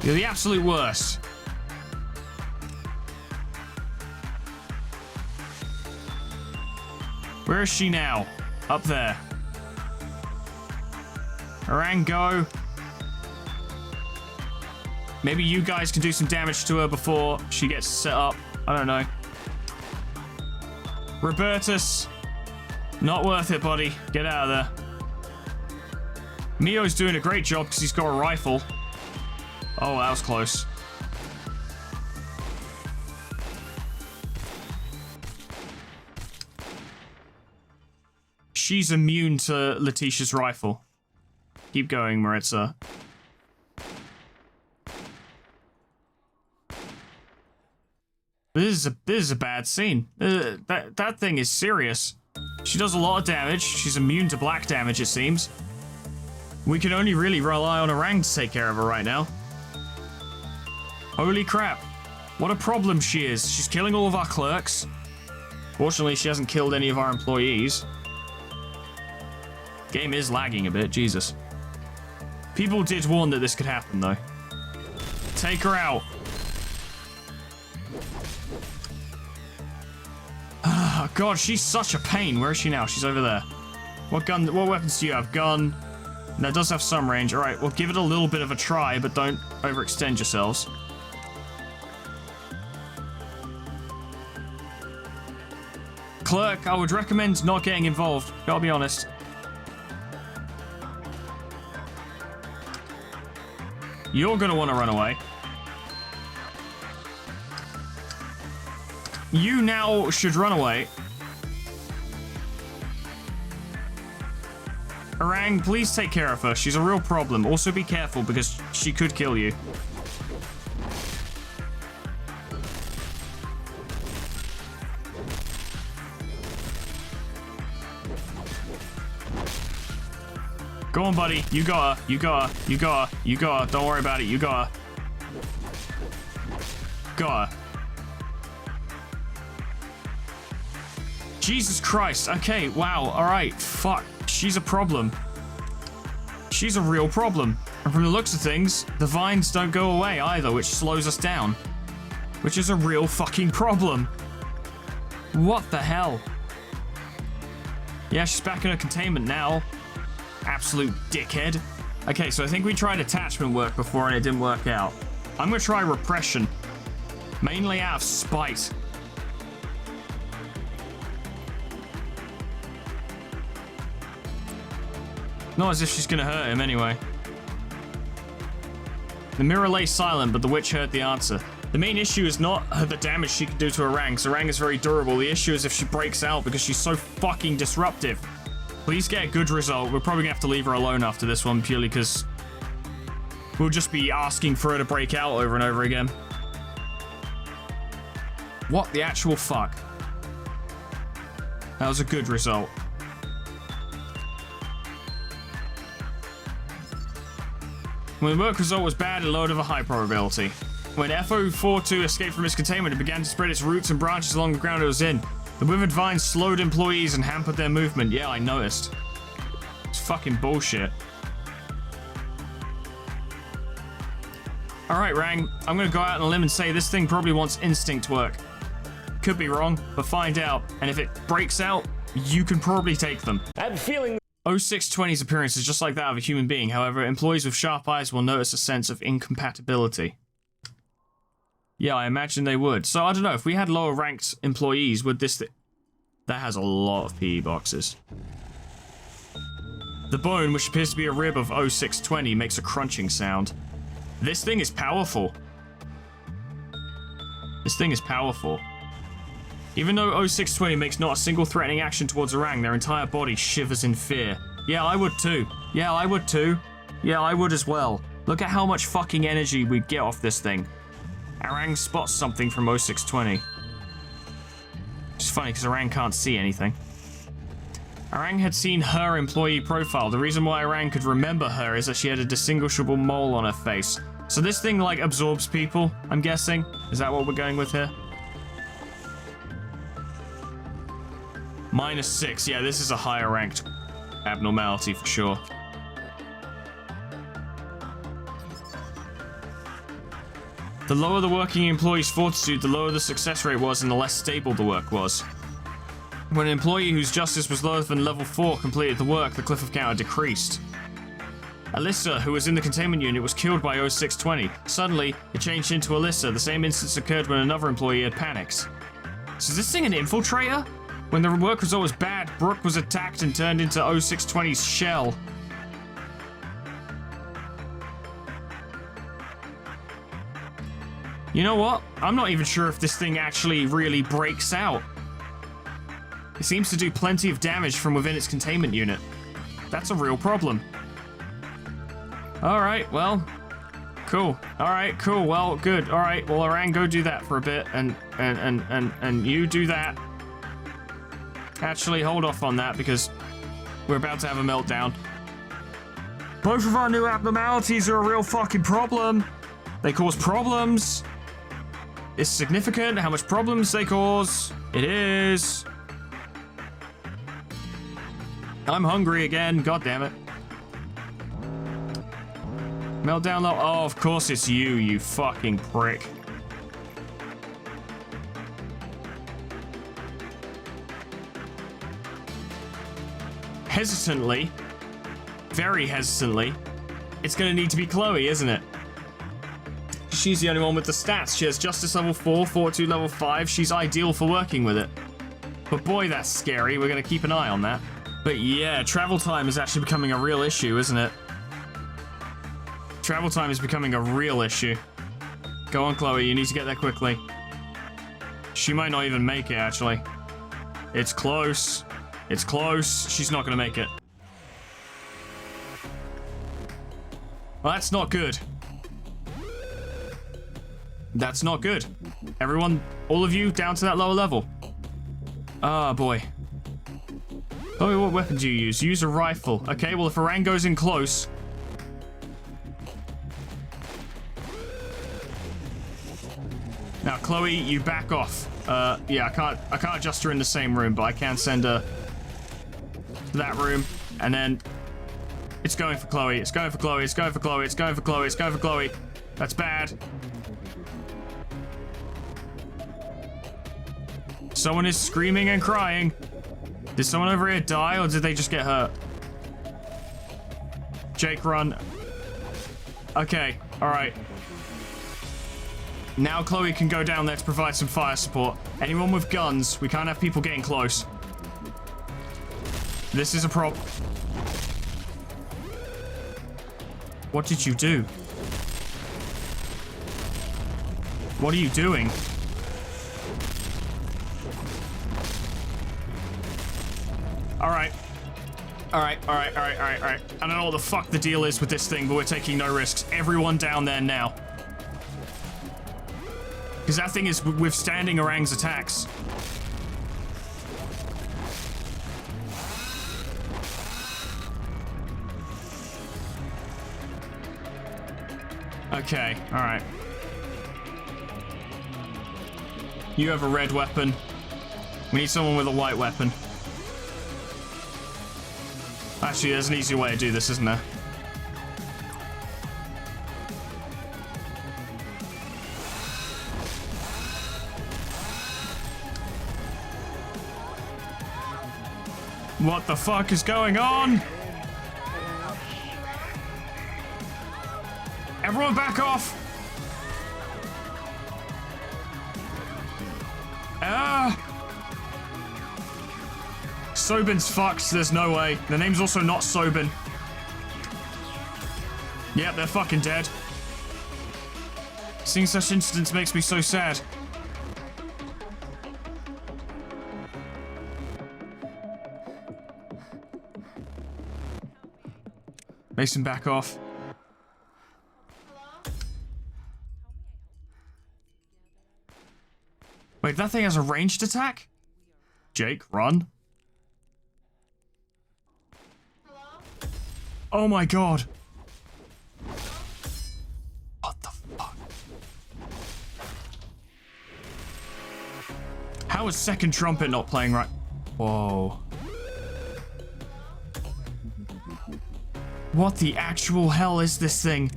Speaker 2: You're the absolute worst. Where is she now? Up there. Orang, go. Maybe you guys can do some damage to her before she gets set up. I don't know. Robertus. Not worth it, buddy. Get out of there. Mio's doing a great job because he's got a rifle. Oh, that was close. She's immune to Letitia's rifle. Keep going, Maritza. This is a bad scene. That thing is serious. She does a lot of damage. She's immune to black damage, it seems. We can only really rely on Orang to take care of her right now. Holy crap. What a problem she is. She's killing all of our clerks. Fortunately, she hasn't killed any of our employees. Game is lagging a bit, Jesus. People did warn that this could happen, though. Take her out. Oh, God, she's such a pain. Where is she now? She's over there. What weapons do you have? Gun. That does have some range. All right, well, give it a little bit of a try, but don't overextend yourselves. Clerk, I would recommend not getting involved. Gotta be honest. You're gonna want to run away. You now should run away. Orang, please take care of her. She's a real problem. Also be careful because she could kill you. Go on, buddy. You got her. You got her. You got her. You got her. Don't worry about it. You got her. Got her. Jesus Christ. Okay, wow. All right. Fuck. She's a problem. She's a real problem. And from the looks of things, the vines don't go away either, which slows us down. Which is a real fucking problem. What the hell? Yeah, she's back in her containment now. Absolute dickhead. Okay, so I think we tried attachment work before and it didn't work out. I'm gonna try repression. Mainly out of spite. Not as if she's gonna hurt him anyway. The mirror lay silent, but the witch heard the answer. The main issue is not the damage she can do to Orang, because Orang is very durable. The issue is if she breaks out because she's so fucking disruptive. Please get a good result. We're probably gonna have to leave her alone after this one, purely because we'll just be asking for her to break out over and over again. What the actual fuck? That was a good result. When the work result was bad, it lowered of a high probability. When FO42 escaped from its containment, it began to spread its roots and branches along the ground it was in. The withered vines slowed employees and hampered their movement. Yeah, I noticed. It's fucking bullshit. Alright, Rang, I'm gonna go out on a limb and say this thing probably wants instinct work. Could be wrong, but find out. And if it breaks out, you can probably take them.
Speaker 1: I have a feeling
Speaker 2: 0620's appearance is just like that of a human being. However, employees with sharp eyes will notice a sense of incompatibility. Yeah, I imagine they would. So, I don't know, if we had lower ranked employees, would this... That has a lot of PE boxes. The bone, which appears to be a rib of 0620, makes a crunching sound. This thing is powerful. This thing is powerful. Even though 0620 makes not a single threatening action towards Orang, their entire body shivers in fear. Yeah, I would too. Yeah, I would too. Yeah, I would as well. Look at how much fucking energy we get off this thing. Orang spots something from 0620. It's funny because Orang can't see anything. Orang had seen her employee profile. The reason why Orang could remember her is that she had a distinguishable mole on her face. So this thing, like, absorbs people, I'm guessing? Is that what we're going with here? -6. Yeah, this is a higher ranked abnormality for sure. The lower the working employee's fortitude, the lower the success rate was and the less stable the work was. When an employee whose justice was lower than level 4 completed the work, the cliff of counter decreased. Alyssa, who was in the containment unit, was killed by 0620. Suddenly, it changed into Alyssa. The same instance occurred when another employee had panicked. So is this thing an infiltrator? When the work result was bad, Brooke was attacked and turned into 0620's shell. You know what? I'm not even sure if this thing actually really breaks out. It seems to do plenty of damage from within its containment unit. That's a real problem. Alright, well, cool. Alright, cool, well, good. Alright, well, Orang, go do that for a bit, and you do that. Actually, hold off on that, because we're about to have a meltdown. Both of our new abnormalities are a real fucking problem. They cause problems. It's significant how much problems they cause. It is. I'm hungry again, god damn it. Meltdown low. Oh, of course it's you, you fucking prick. Hesitantly, very hesitantly, it's gonna need to be Chloe, isn't it? She's the only one with the stats. She has Justice level 4, Fortitude level 5. She's ideal for working with it. But boy, that's scary. We're gonna keep an eye on that. But yeah, travel time is actually becoming a real issue, isn't it? Travel time is becoming a real issue. Go on, Chloe, you need to get there quickly. She might not even make it, actually. It's close. It's close. She's not gonna make it. Well, that's not good. That's not good. Everyone, all of you, down to that lower level. Ah, boy. Chloe, what weapon do you use? Use a rifle. Okay, well, if Orang goes in close... Now, Chloe, you back off. Yeah, I can't adjust her in the same room, but I can send her to that room, and then it's going for Chloe. It's going for Chloe. It's going for Chloe. It's going for Chloe. It's going for Chloe. That's bad. Someone is screaming and crying. Did someone over here die, or did they just get hurt? Jake, run. Okay, all right. Now Chloe can go down there to provide some fire support. Anyone with guns, we can't have people getting close. This is a problem. What did you do? What are you doing? Alright. Alright. I don't know what the fuck the deal is with this thing, but we're taking no risks. Everyone down there now. Because that thing is withstanding Orang's attacks. Okay, alright. You have a red weapon. We need someone with a white weapon. Actually, there's an easier way to do this, isn't there? What the fuck is going on? Everyone back off! Sobin's fucked, there's no way. The name's also not Sobin. Yep, they're fucking dead. Seeing such incidents makes me so sad. Mason, back off. Wait, that thing has a ranged attack? Jake, run. Oh my god. What the fuck? How is second trumpet not playing right? Whoa. What the actual hell is this thing?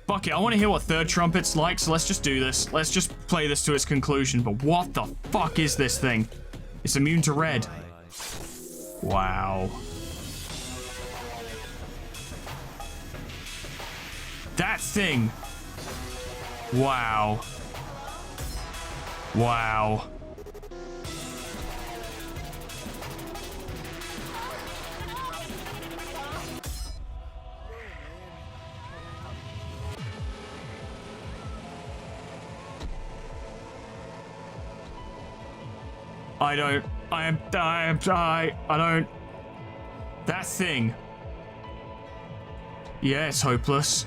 Speaker 2: Fuck it, I want to hear what third trumpet's like, so let's just do this. Let's just play this to its conclusion, but what the fuck is this thing? It's immune to red. Wow. That thing. Wow. Wow. I don't. That thing. Yeah, it's hopeless.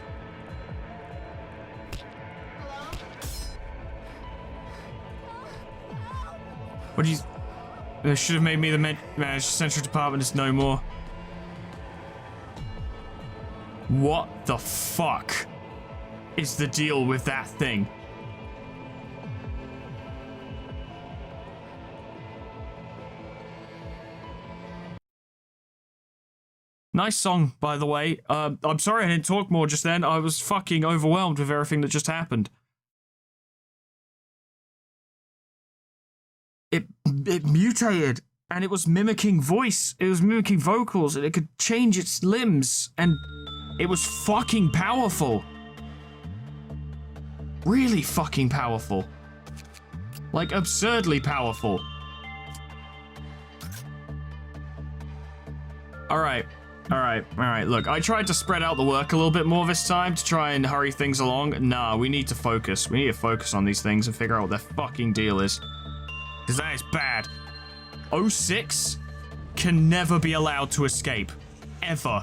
Speaker 2: What do you... They should have made me the manager. Central Department is no more. What the fuck is the deal with that thing? Nice song, by the way. I'm sorry I didn't talk more just then. I was fucking overwhelmed with everything that just happened. It mutated, and it was mimicking voice. It was mimicking vocals, and it could change its limbs, and it was fucking powerful. Really fucking powerful. Like, absurdly powerful. Alright. Look, I tried to spread out the work a little bit more this time to try and hurry things along. Nah, we need to focus. We need to focus on these things and figure out what their fucking deal is. Because that is bad. 06 can never be allowed to escape. Ever.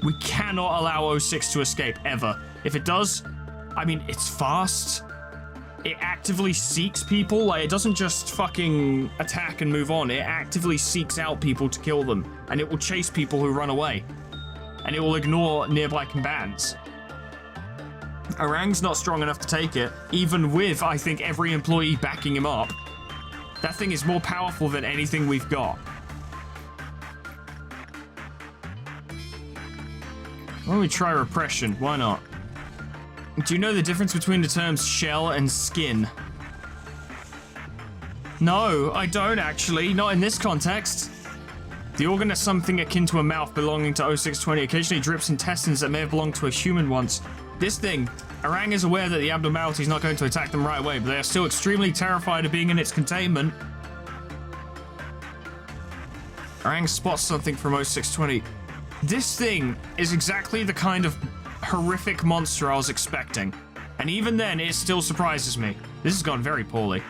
Speaker 2: We cannot allow 06 to escape, ever. If it does, I mean, it's fast. It actively seeks people. Like, it doesn't just fucking attack and move on. It actively seeks out people to kill them. And it will chase people who run away. And it will ignore nearby combatants. Orang's not strong enough to take it, even with, I think, every employee backing him up. That thing is more powerful than anything we've got. Why don't we try repression? Why not? Do you know the difference between the terms shell and skin? No, I don't actually. Not in this context. The organ is something akin to a mouth belonging to 0620. Occasionally drips intestines that may have belonged to a human once. This thing, Orang is aware that the abnormality is not going to attack them right away, but they are still extremely terrified of being in its containment. Orang spots something from 0620. This thing is exactly the kind of horrific monster I was expecting. And even then, it still surprises me. This has gone very poorly.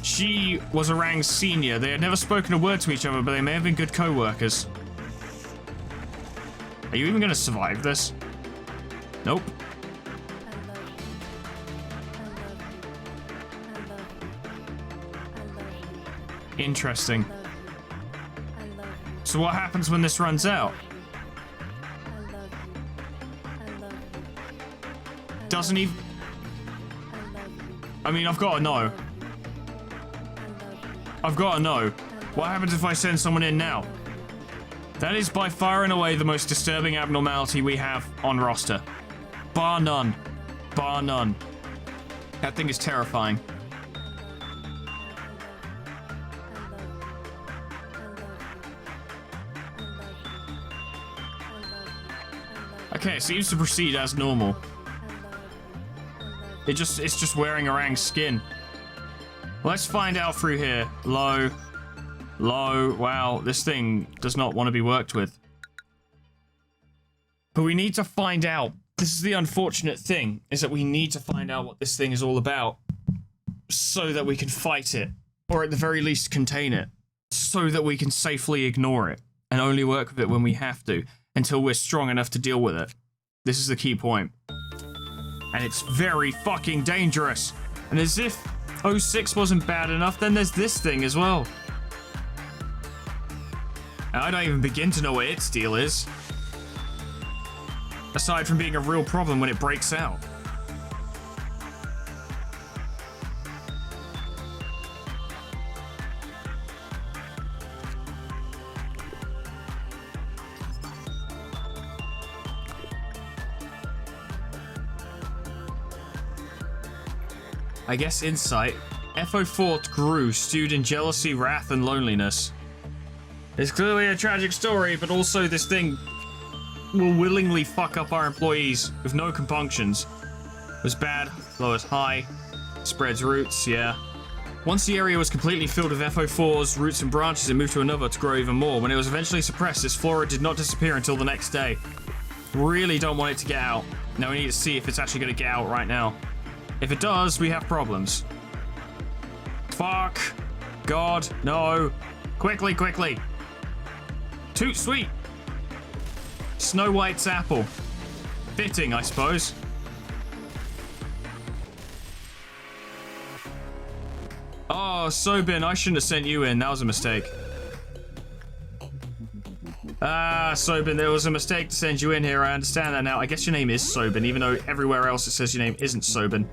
Speaker 2: She was Orang's senior. They had never spoken a word to each other, but they may have been good co-workers. Are you even going to survive this? Nope. Interesting. So what happens when this runs out? Doesn't even... I mean, I've got to know. I've got to know. What happens if I send someone in now? That is by far and away the most disturbing abnormality we have on roster. Bar none. Bar none. That thing is terrifying. Okay, it seems to proceed as normal. It's just wearing Orang's skin. Let's find out through here. Low. Low. Wow, this thing does not want to be worked with. But we need to find out. This is the unfortunate thing, is that we need to find out what this thing is all about so that we can fight it, or at the very least contain it, so that we can safely ignore it and only work with it when we have to, until we're strong enough to deal with it. This is the key point. And it's very fucking dangerous. And as if 06 wasn't bad enough, then there's this thing as well. And I don't even begin to know what its deal is. Aside from being a real problem when it breaks out. I guess insight. FO4 grew, stewed in jealousy, wrath, and loneliness. It's clearly a tragic story, but also this thing will willingly fuck up our employees with no compunctions. Was bad, low as high, spreads roots, yeah. Once the area was completely filled with FO4's roots and branches, it moved to another to grow even more. When it was eventually suppressed, this flora did not disappear until the next day. Really don't want it to get out. Now we need to see if it's actually going to get out right now. If it does, we have problems. Fuck. God, no. Quickly, quickly. Toot sweet. Snow White's apple. Fitting, I suppose. Oh, Sobin, I shouldn't have sent you in. That was a mistake. Ah, Sobin, there was a mistake to send you in here. I understand that now. I guess your name is Sobin, even though everywhere else it says your name isn't Sobin.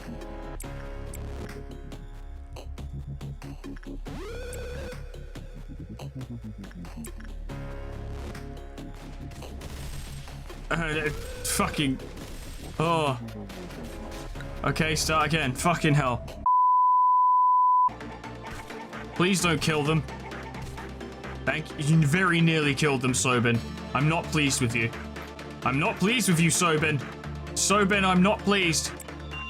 Speaker 2: Fucking... Oh. Okay, start again. Fucking hell. Please don't kill them. Thank you. You very nearly killed them, Sobin. I'm not pleased with you. I'm not pleased with you, Sobin. Sobin, I'm not pleased.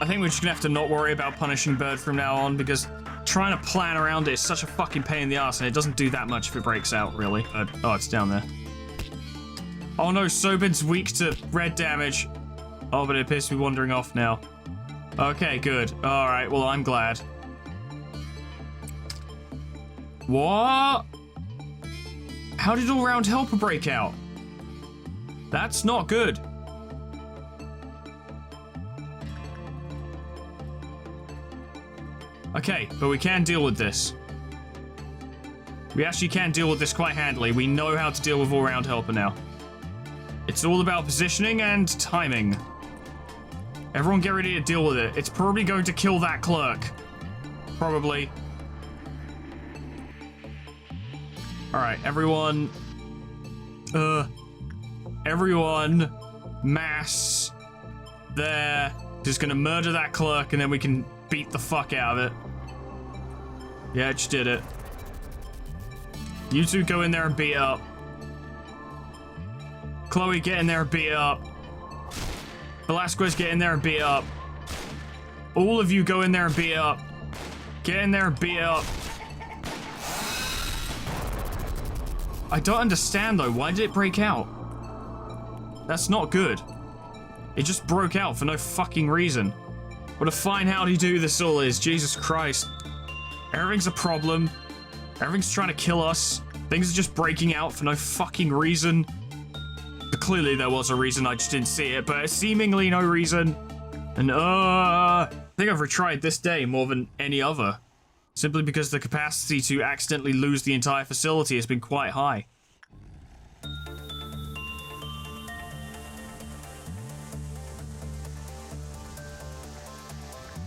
Speaker 2: I think we're just gonna have to not worry about punishing Bird from now on, because trying to plan around it is such a fucking pain in the ass, and it doesn't do that much if it breaks out, really. Oh, it's down there. Oh no, Sobin's weak to red damage. Oh, but it appears to be wandering off now. Okay, good. Alright, well, I'm glad. What? How did all-round helper break out? That's not good. Okay, but we can deal with this. We actually can deal with this quite handily. We know how to deal with all-round helper now. It's all about positioning and timing. Everyone get ready to deal with it. It's probably going to kill that clerk. Probably. Alright, everyone... Everyone... Mass... There. Just gonna murder that clerk and then we can beat the fuck out of it. Yeah, it just did it. You two go in there and beat it up. Chloe, get in there and beat it up. Velasquez, get in there and beat it up. All of you go in there and beat it up. Get in there and beat it up. I don't understand, though. Why did it break out? That's not good. It just broke out for no fucking reason. What a fine howdy-do this all is. Jesus Christ. Everything's a problem. Everything's trying to kill us. Things are just breaking out for no fucking reason. Clearly there was a reason, I just didn't see it, but seemingly no reason. And I think I've retried this day more than any other. simply because the capacity to accidentally lose the entire facility has been quite high.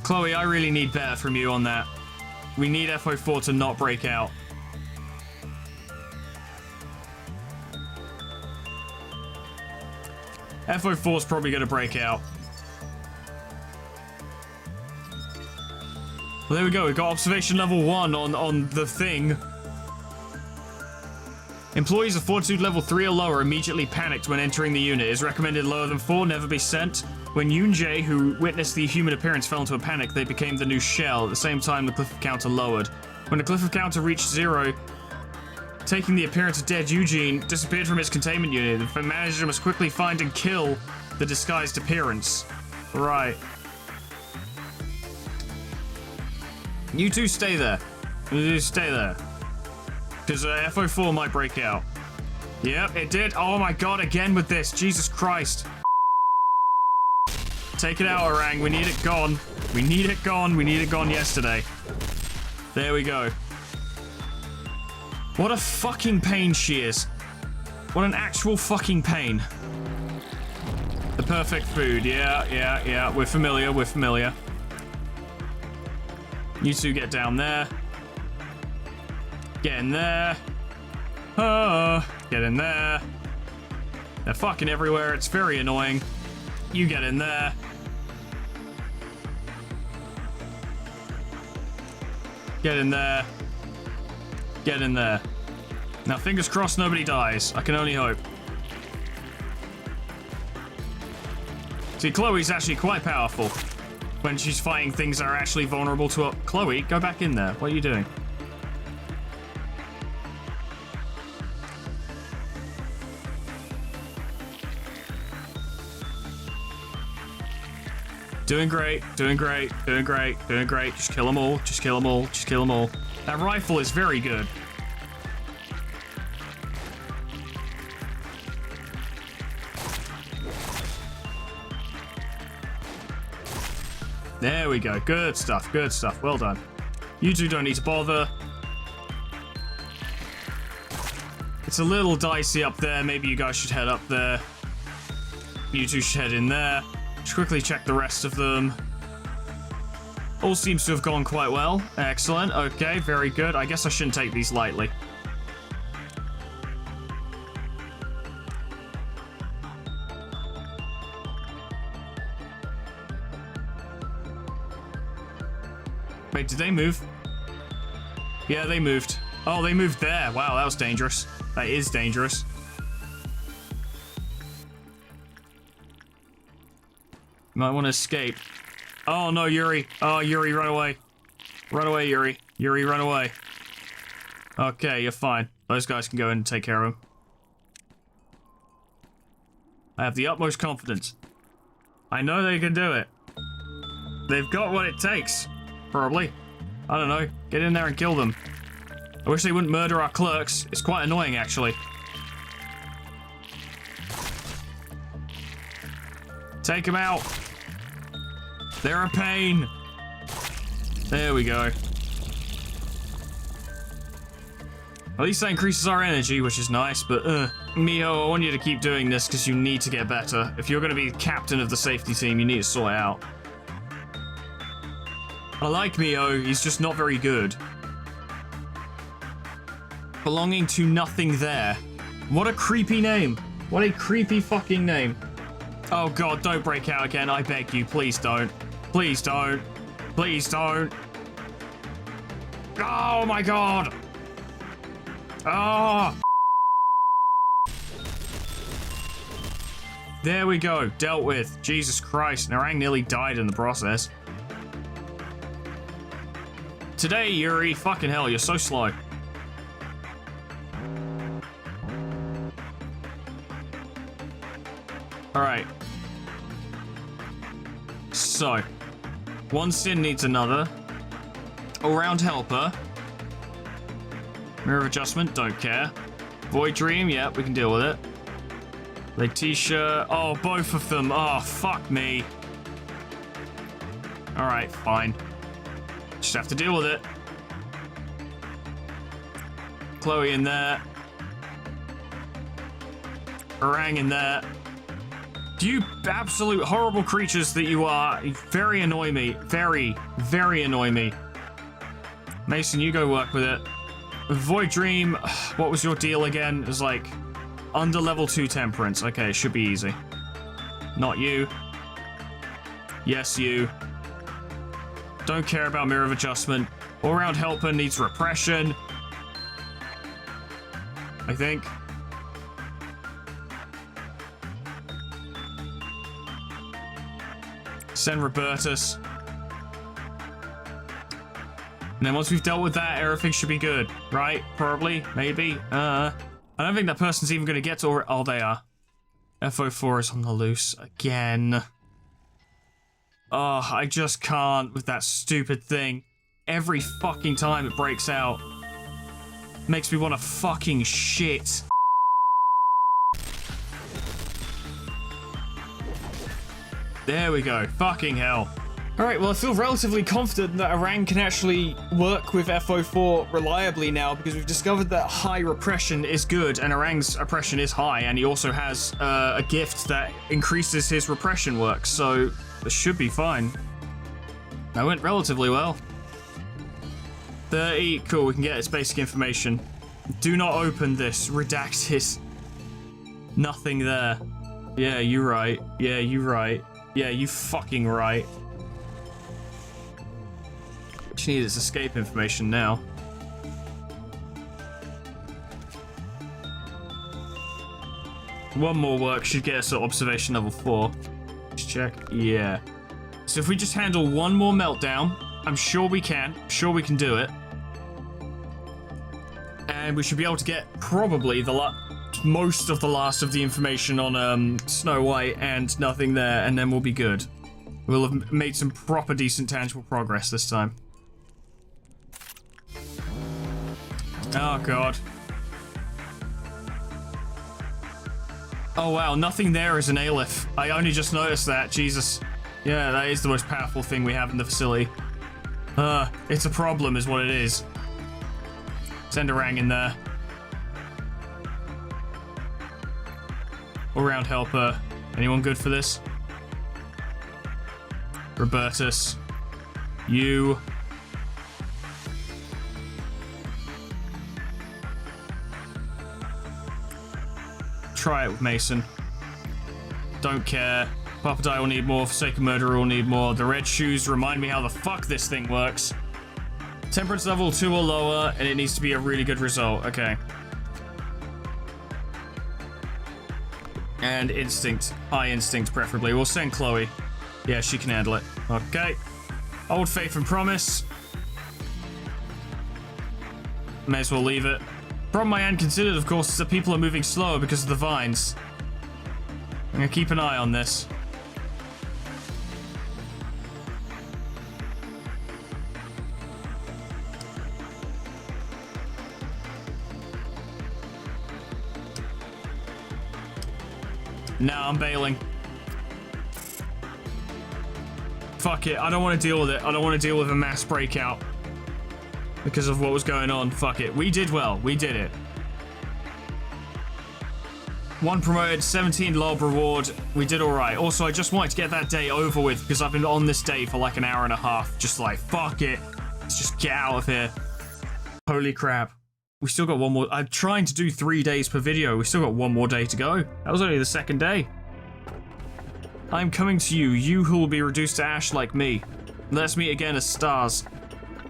Speaker 2: Chloe, I really need better from you on that. We need FO4 to not break out. FO4 is probably going to break out. Well, there we go. We got observation level 1 on the thing. Employees of Fortitude level 3 or lower immediately panicked when entering the unit. It is recommended lower than 4 never be sent. When Yoon Jae, who witnessed the human appearance, fell into a panic, they became the new shell. At the same time, the cliff counter lowered. When the cliff counter reached 0, taking the appearance of dead Eugene disappeared from his containment unit. The manager must quickly find and kill the disguised appearance. Right. You two stay there. You two stay there. Because FO4 might break out. Yep, it did. Oh my god, again with this. Jesus Christ. Take it out, Orang. We need it gone. We need it gone. We need it gone yesterday. There we go. What a fucking pain she is. What an actual fucking pain. The perfect food. Yeah. We're familiar. We're familiar. You two get down there. Get in there. Get in there. They're fucking everywhere. It's very annoying. You get in there. Get in there. Get in there. Now, fingers crossed nobody dies. I can only hope. See, Chloe's actually quite powerful when she's fighting things that are actually vulnerable to her. Chloe, go back in there. What are you doing? Doing great, doing great, doing great, doing great. Just kill them all, just kill them all, just kill them all. That rifle is very good. There we go. Good stuff, good stuff. Well done. You two don't need to bother. It's a little dicey up there. Maybe you guys should head up there. You two should head in there. Just quickly check the rest of them. All seems to have gone quite well. Excellent. Okay, very good. I guess I shouldn't take these lightly. Wait, did they move? Yeah, they moved. Oh, they moved there. Wow, that was dangerous. That is dangerous. Might want to escape. Oh, no, Yuri. Oh, Yuri, run away. Run away, Yuri. Yuri, run away. Okay, you're fine. Those guys can go in and take care of him. I have the utmost confidence. I know they can do it. They've got what it takes. Probably. I don't know. Get in there and kill them. I wish they wouldn't murder our clerks. It's quite annoying, actually. Take them out. They're a pain. There we go. At least that increases our energy, which is nice, but Miho, I want you to keep doing this because you need to get better. If you're going to be captain of the safety team, you need to sort it out. I like Miho, he's just not very good. Belonging to nothing there. What a creepy name. What a creepy fucking name. Oh god, don't break out again, I beg you, please don't. Please don't. Please don't. Oh my god. Oh. There we go, dealt with. Jesus Christ, Narang nearly died in the process. Today, Yuri, fucking hell, you're so slow. Alright. So, one sin needs another. All-round helper. Mirror of adjustment, don't care. Void dream, yeah, we can deal with it. Letitia, oh, both of them. Oh, fuck me. Alright, fine. Just have to deal with it. Chloe in there. Orang in there. You absolute horrible creatures that you are. You very annoy me. Very, very annoy me. Mason, you go work with it. Void Dream, what was your deal again? It was like under level 2 temperance. Okay, it should be easy. Not you. Yes, you. Don't care about mirror of adjustment. All-round helper needs repression. I think. Send Robertus. And then once we've dealt with that, everything should be good, right? Probably, maybe. I don't think that person's even going to get to... Oh, they are. FO4 is on the loose again. Oh, I just can't with that stupid thing. Every fucking time it breaks out. Makes me want to fucking shit. There we go. Fucking hell. Alright, well I feel relatively confident that Orang can actually work with FO4 reliably now because we've discovered that high repression is good and Orang's oppression is high and he also has a gift that increases his repression work, so this should be fine. That went relatively well. 30, cool, we can get its basic information. Do not open this, redacted. Nothing there. Yeah, you're right. Yeah, you're right. Yeah, you fucking right. What you need is escape information now. One more work should get us at observation level 4. Let's check. Yeah. So if we just handle one more meltdown, I'm sure we can. I'm sure we can do it. And we should be able to get probably the most of the last of the information on Snow White and nothing there, and then we'll be good. We'll have made some proper, decent, tangible progress this time. Oh, God. Oh, wow. Nothing there is an Aleph. I only just noticed that. Jesus. Yeah, that is the most powerful thing we have in the facility. It's a problem is what it is. Send Orang in there. All-round helper. Anyone good for this? Robertus. You. Try it with Mason. Don't care. Papadai will need more. Forsaken Murderer will need more. The red shoes remind me how the fuck this thing works. Temperance level 2 or lower, and it needs to be a really good result. Okay. And instinct. High instinct, preferably. We'll send Chloe. Yeah, she can handle it. Okay. Old faith and promise. May as well leave it. Problem I hadn't considered, of course, is that people are moving slower because of the vines. I'm gonna keep an eye on this. No, I'm bailing. Fuck it, I don't want to deal with it. I don't want to deal with a mass breakout. Because of what was going on. Fuck it. We did well. We did it. 1 promoted, 17 lob reward. We did alright. Also, I just wanted to get that day over with because I've been on this day for like an hour and a half. Just like, fuck it. Let's just get out of here. Holy crap. We still got one more. I'm trying to do 3 days per video. We still got one more day to go. That was only the second day. I'm coming to you, you who will be reduced to ash like me. Let's meet again as stars.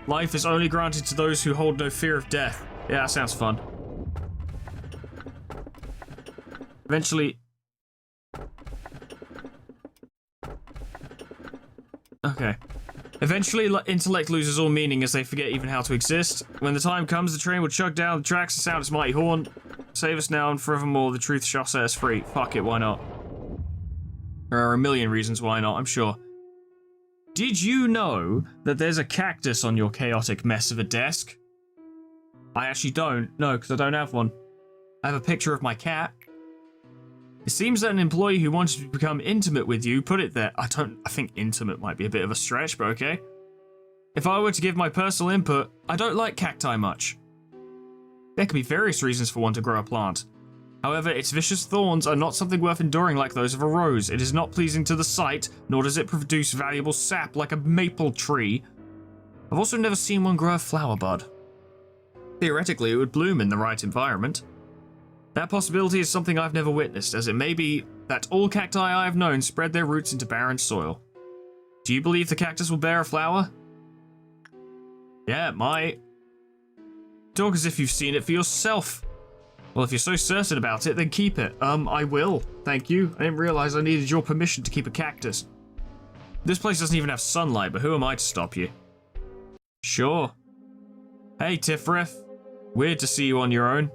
Speaker 2: Life is only granted to those who hold no fear of death. Yeah, that sounds fun. Eventually... Okay. Eventually, intellect loses all meaning as they forget even how to exist. When the time comes, the train will chug down the tracks and sound its mighty horn. Save us now and forevermore, the truth shall set us free. Fuck it, why not? There are a million reasons why not, I'm sure. Did you know that there's a cactus on your chaotic mess of a desk? I actually don't. No, because I don't have one. I have a picture of my cat. It seems that an employee who wanted to become intimate with you put it there. I think intimate might be a bit of a stretch, but okay. If I were to give my personal input, I don't like cacti much. There could be various reasons for one to grow a plant. However, its vicious thorns are not something worth enduring like those of a rose. It is not pleasing to the sight, nor does it produce valuable sap like a maple tree. I've also never seen one grow a flower bud. Theoretically, it would bloom in the right environment. That possibility is something I've never witnessed, as it may be that all cacti I have known spread their roots into barren soil. Do you believe the cactus will bear a flower? Yeah, it might. Talk as if you've seen it for yourself. Well, if you're so certain about it, then keep it. I will. Thank you. I didn't realize I needed your permission to keep a cactus. This place doesn't even have sunlight, but who am I to stop you? Sure. Hey, Tifref. Weird to see you on your own.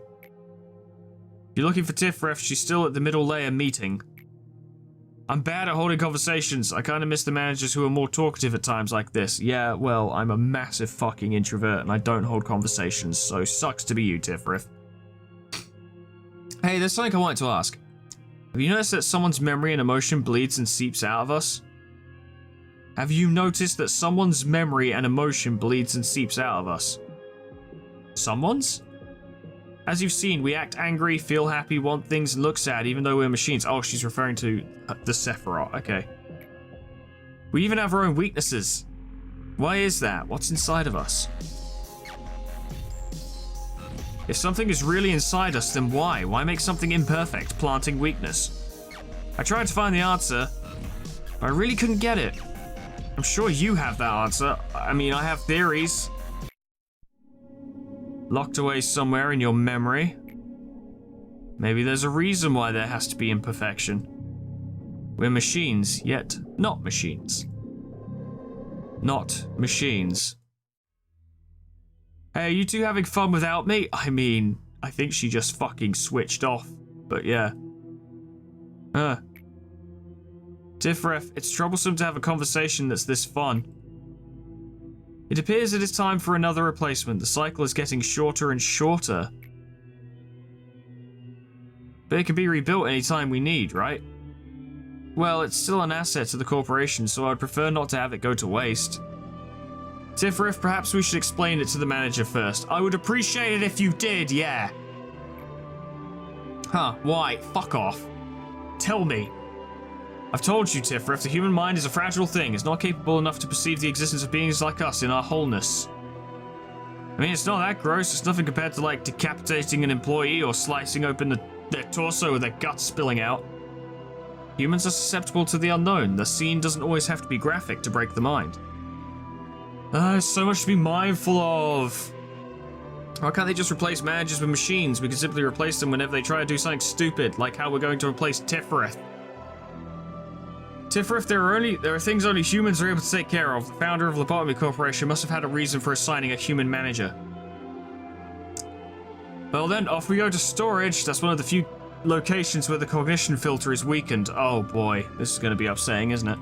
Speaker 2: If you're looking for Tifref, she's still at the middle layer meeting. I'm bad at holding conversations. I kind of miss the managers who are more talkative at times like this. Yeah, well, I'm a massive fucking introvert and I don't hold conversations, so sucks to be you, Tifref. Hey, there's something I wanted to ask. Have you noticed that someone's memory and emotion bleeds and seeps out of us? Have you noticed that someone's memory and emotion bleeds and seeps out of us? Someone's? As you've seen, we act angry, feel happy, want things, and look sad even though we're machines. Oh, she's referring to the Sephiroth. Okay. We even have our own weaknesses. Why is that? What's inside of us? If something is really inside us, then why? Why make something imperfect, planting weakness? I tried to find the answer, but I really couldn't get it. I'm sure you have that answer. I mean, I have theories. Locked away somewhere in your memory. Maybe there's a reason why there has to be imperfection. We're machines, yet not machines. Not machines. Hey, are you two having fun without me? I mean, I think she just fucking switched off. But yeah. Tifref, it's troublesome to have a conversation that's this fun. It appears it is time for another replacement. The cycle is getting shorter and shorter. But it can be rebuilt anytime we need, right? Well, it's still an asset to the corporation, so I'd prefer not to have it go to waste. Tifref, perhaps we should explain it to the manager first. I would appreciate it if you did, yeah. Huh, why? Fuck off. Tell me. I've told you, Tifref, the human mind is a fragile thing. It's not capable enough to perceive the existence of beings like us in our wholeness. I mean, it's not that gross. It's nothing compared to, like, decapitating an employee or slicing open their torso with their guts spilling out. Humans are susceptible to the unknown. The scene doesn't always have to be graphic to break the mind. There's so much to be mindful of. Why can't they just replace managers with machines? We can simply replace them whenever they try to do something stupid, like how we're going to replace Tifref. Tifref, there are things only humans are able to take care of. The founder of Lobotomy Corporation must have had a reason for assigning a human manager. Well then, off we go to storage. That's one of the few locations where the cognition filter is weakened. Oh boy, this is going to be upsetting, isn't it?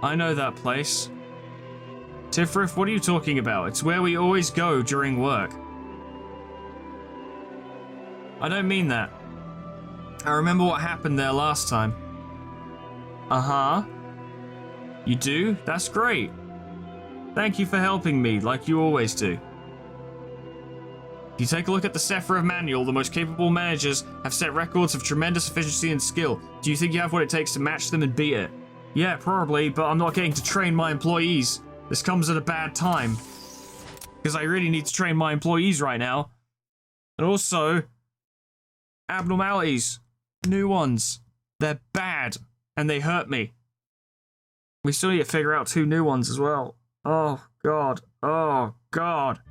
Speaker 2: I know that place. Tifref, what are you talking about? It's where we always go during work. I don't mean that. I remember what happened there last time. Uh-huh. You do? That's great. Thank you for helping me, like you always do. If you take a look at the Sephiroth manual, the most capable managers have set records of tremendous efficiency and skill. Do you think you have what it takes to match them and beat it? Yeah, probably, but I'm not getting to train my employees. This comes at a bad time. Because I really need to train my employees right now. And also, abnormalities. New ones. They're bad. And they hurt me. We still need to figure out 2 new ones as well. Oh, God. Oh, God.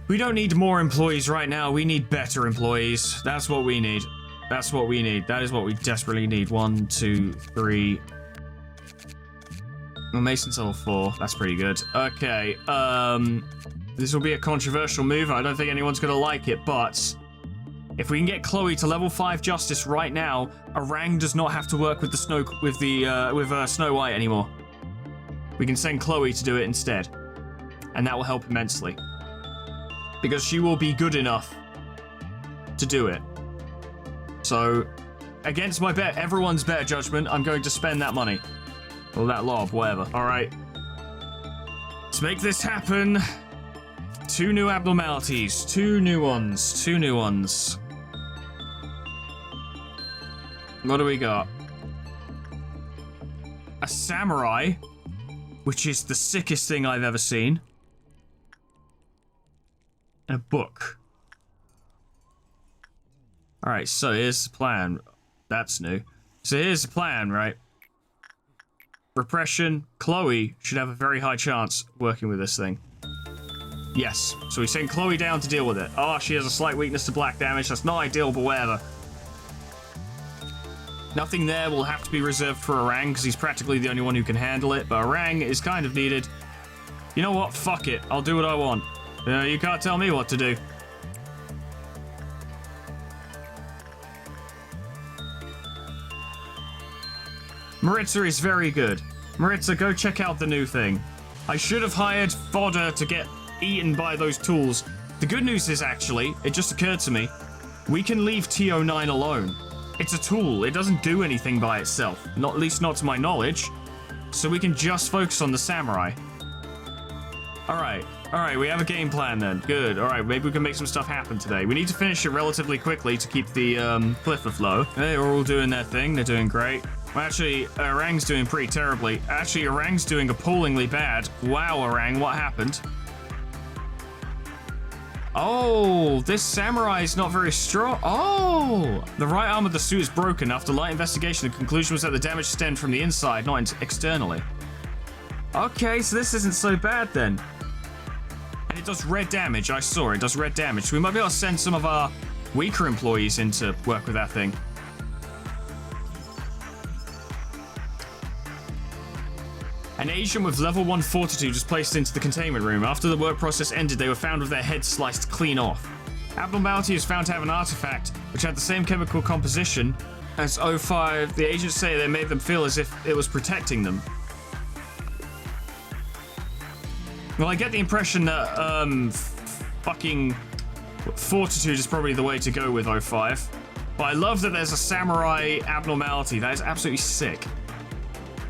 Speaker 2: We don't need more employees right now. We need better employees. That's what we need. That's what we need. That is what we desperately need. 1, 2, 3... Well, Mason's level 4. That's pretty good. Okay, this will be a controversial move. I don't think anyone's gonna like it, but if we can get Chloe to level 5 Justice right now, Orang does not have to work with Snow White anymore. We can send Chloe to do it instead, and that will help immensely because she will be good enough to do it. So, against my everyone's better judgment, I'm going to spend that money. Or that lob, whatever. Alright. Let's make this happen. 2 new abnormalities. 2 new ones. 2 new ones. What do we got? A samurai, which is the sickest thing I've ever seen. And a book. Alright, so here's the plan. That's new. So here's the plan, right? Repression. Chloe should have a very high chance working with this thing. Yes. So we send Chloe down to deal with it. Oh, she has a slight weakness to black damage. That's not ideal, but whatever. Nothing there will have to be reserved for Orang, because he's practically the only one who can handle it, but Orang is kind of needed. You know what? Fuck it. I'll do what I want. You can't tell me what to do. Maritza is very good. Maritza, go check out the new thing. I should have hired fodder to get eaten by those tools. The good news is, actually, it just occurred to me, we can leave T09 alone. It's a tool. It doesn't do anything by itself. Not, at least not to my knowledge. So we can just focus on the samurai. Alright, we have a game plan then. Good. Alright, maybe we can make some stuff happen today. We need to finish it relatively quickly to keep the cliff afloat. They're all doing their thing. They're doing great. Well, actually, Orang's doing pretty terribly. Actually, Orang's doing appallingly bad. Wow, Orang, what happened? Oh, this samurai is not very strong. Oh, the right arm of the suit is broken. After light investigation, the conclusion was that the damage stemmed from the inside, not externally. Okay, so this isn't so bad then. And it does red damage. I saw it does red damage. So we might be able to send some of our weaker employees in to work with that thing. An agent with level 1 fortitude was placed into the containment room. After the work process ended, they were found with their heads sliced clean off. Abnormality is found to have an artifact which had the same chemical composition as O5. The agents say they made them feel as if it was protecting them. Well, I get the impression that fucking fortitude is probably the way to go with O5. But I love that there's a samurai abnormality. That is absolutely sick.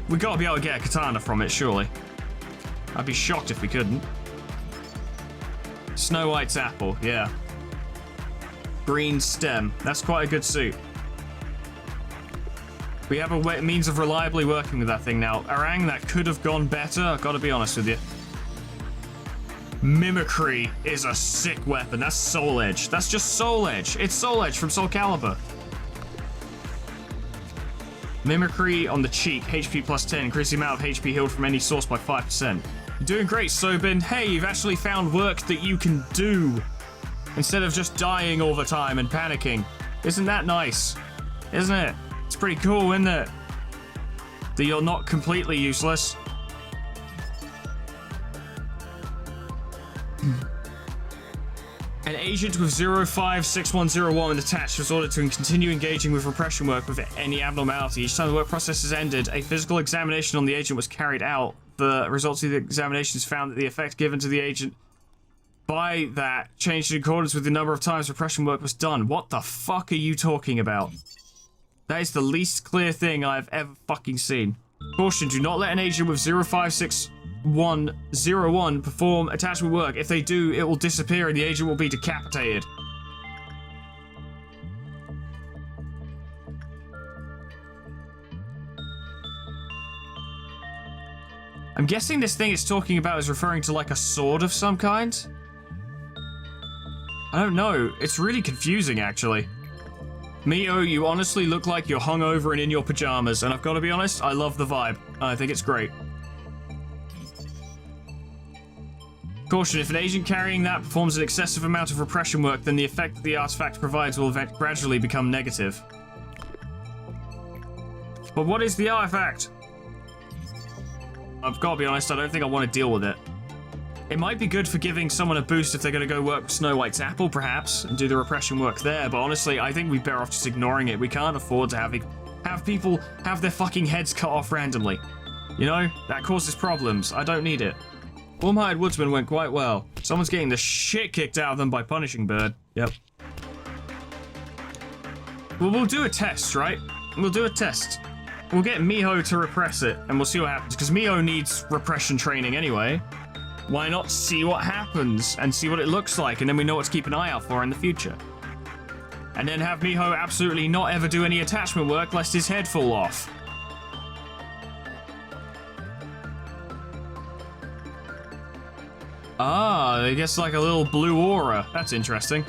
Speaker 2: We gotta be able to get a katana from it, surely. I'd be shocked if we couldn't. Snow White's apple, yeah. Green stem. That's quite a good suit. We have a means of reliably working with that thing now. Orang, that could have gone better, I've got to be honest with you. Mimicry is a sick weapon. That's Soul Edge. That's just Soul Edge. It's Soul Edge from Soul Calibur. Mimicry on the cheek, HP plus 10, increase the amount of HP healed from any source by 5%. You're doing great, Sobin. Hey, you've actually found work that you can do instead of just dying all the time and panicking. Isn't that nice? Isn't it? It's pretty cool, isn't it? That you're not completely useless. An agent with 056101 attached was ordered to continue engaging with repression work with any abnormality. Each time the work process is ended, a physical examination on the agent was carried out. The results of the examinations found that the effect given to the agent by that changed in accordance with the number of times repression work was done. What the fuck are you talking about? That is the least clear thing I've ever fucking seen. Caution, do not let an agent with 056101 perform attachment work. If they do, it will disappear and the agent will be decapitated. I'm guessing this thing it's talking about is referring to like a sword of some kind? I don't know. It's really confusing, actually. Mio, you honestly look like you're hungover and in your pajamas, and I've got to be honest, I love the vibe. I think it's great. Caution, if an agent carrying that performs an excessive amount of repression work, then the effect that the artifact provides will gradually become negative. But what is the artifact? I've got to be honest, I don't think I want to deal with it. It might be good for giving someone a boost if they're going to go work with Snow White's apple, perhaps, and do the repression work there, but honestly, I think we'd better off just ignoring it. We can't afford to have people have their fucking heads cut off randomly. You know? That causes problems. I don't need it. Warm-Hired Woodsman went quite well. Someone's getting the shit kicked out of them by punishing Bird. Yep. Well, we'll do a test, right? We'll do a test. We'll get Miho to repress it, and we'll see what happens, because Miho needs repression training anyway. Why not see what happens and see what it looks like, and then we know what to keep an eye out for in the future. And then have Miho absolutely not ever do any attachment work lest his head fall off. Ah, I guess like a little blue aura. That's interesting.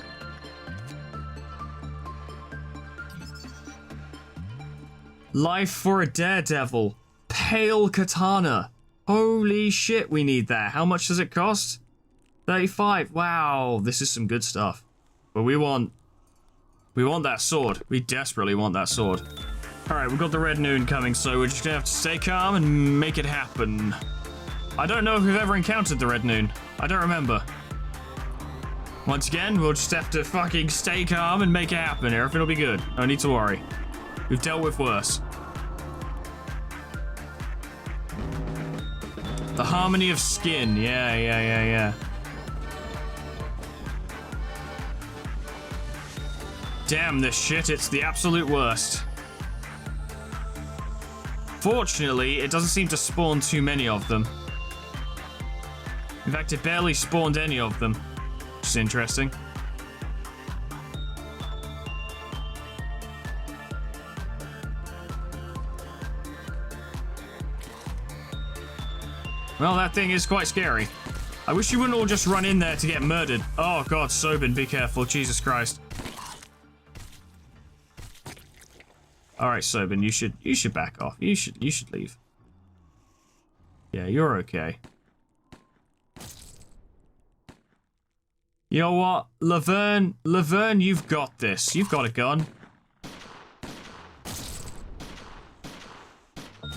Speaker 2: Life for a daredevil. Pale katana. Holy shit, we need that. How much does it cost? 35. Wow, this is some good stuff. But we want that sword. We desperately want that sword. Alright, we've got the red noon coming, so we're just gonna have to stay calm and make it happen. I don't know if we've ever encountered the red noon. I don't remember. Once again, we'll just have to fucking stay calm and make it happen. Everything will be good. No need to worry. We've dealt with worse. The harmony of skin. Yeah. Damn this shit, it's the absolute worst. Fortunately, it doesn't seem to spawn too many of them. In fact, it barely spawned any of them, which is interesting. Well, that thing is quite scary. I wish you wouldn't all just run in there to get murdered. Oh god, Sobin, be careful. Jesus Christ. Alright, Sobin, you should back off. You should leave. Yeah, you're okay. You know what? Laverne, you've got this. You've got a gun.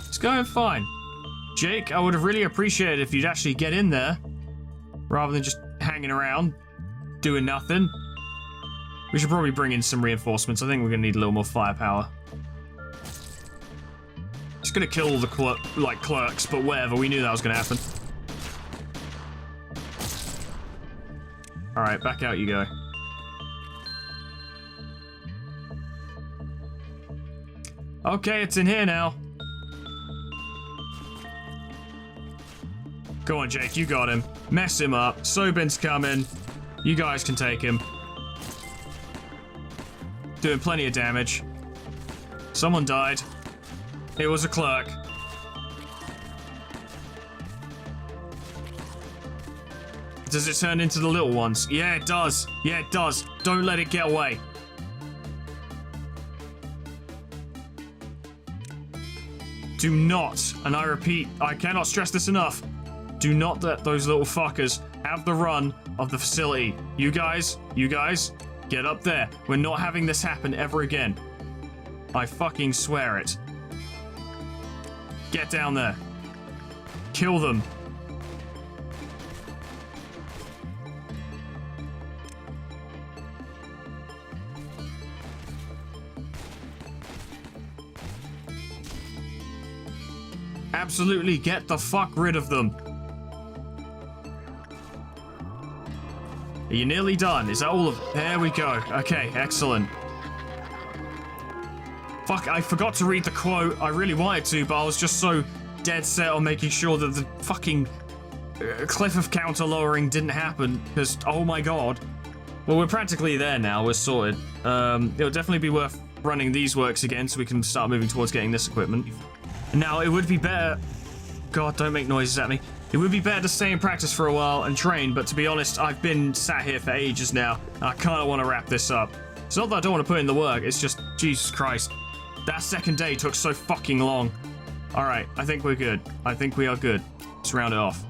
Speaker 2: It's going fine. Jake, I would have really appreciated if you'd actually get in there, rather than just hanging around, doing nothing. We should probably bring in some reinforcements. I think we're gonna need a little more firepower. Just gonna kill all the clerks, but whatever. We knew that was gonna happen. All right, back out you go. Okay, it's in here now. Go on, Jake, you got him. Mess him up. Sobin's coming. You guys can take him. Doing plenty of damage. Someone died. It was a clerk. Does it turn into the little ones? Yeah, it does. Yeah, it does. Don't let it get away. Do not, and I repeat, I cannot stress this enough, do not let those little fuckers have the run of the facility. You guys, get up there. We're not having this happen ever again. I fucking swear it. Get down there. Kill them. Absolutely get the fuck rid of them. Are you nearly done? Is that all of... There we go. Okay, excellent. Fuck, I forgot to read the quote. I really wanted to, but I was just so dead set on making sure that the fucking cliff of counter lowering didn't happen, because, oh my god. Well, we're practically there now. We're sorted. It'll definitely be worth running these works again so we can start moving towards getting this equipment. Now, it would be better... God, don't make noises at me. It would be better to stay in practice for a while and train, but to be honest, I've been sat here for ages now, and I kind of want to wrap this up. It's not that I don't want to put in the work, it's just, Jesus Christ. That second day took so fucking long. Alright, I think we're good. I think we are good. Let's round it off.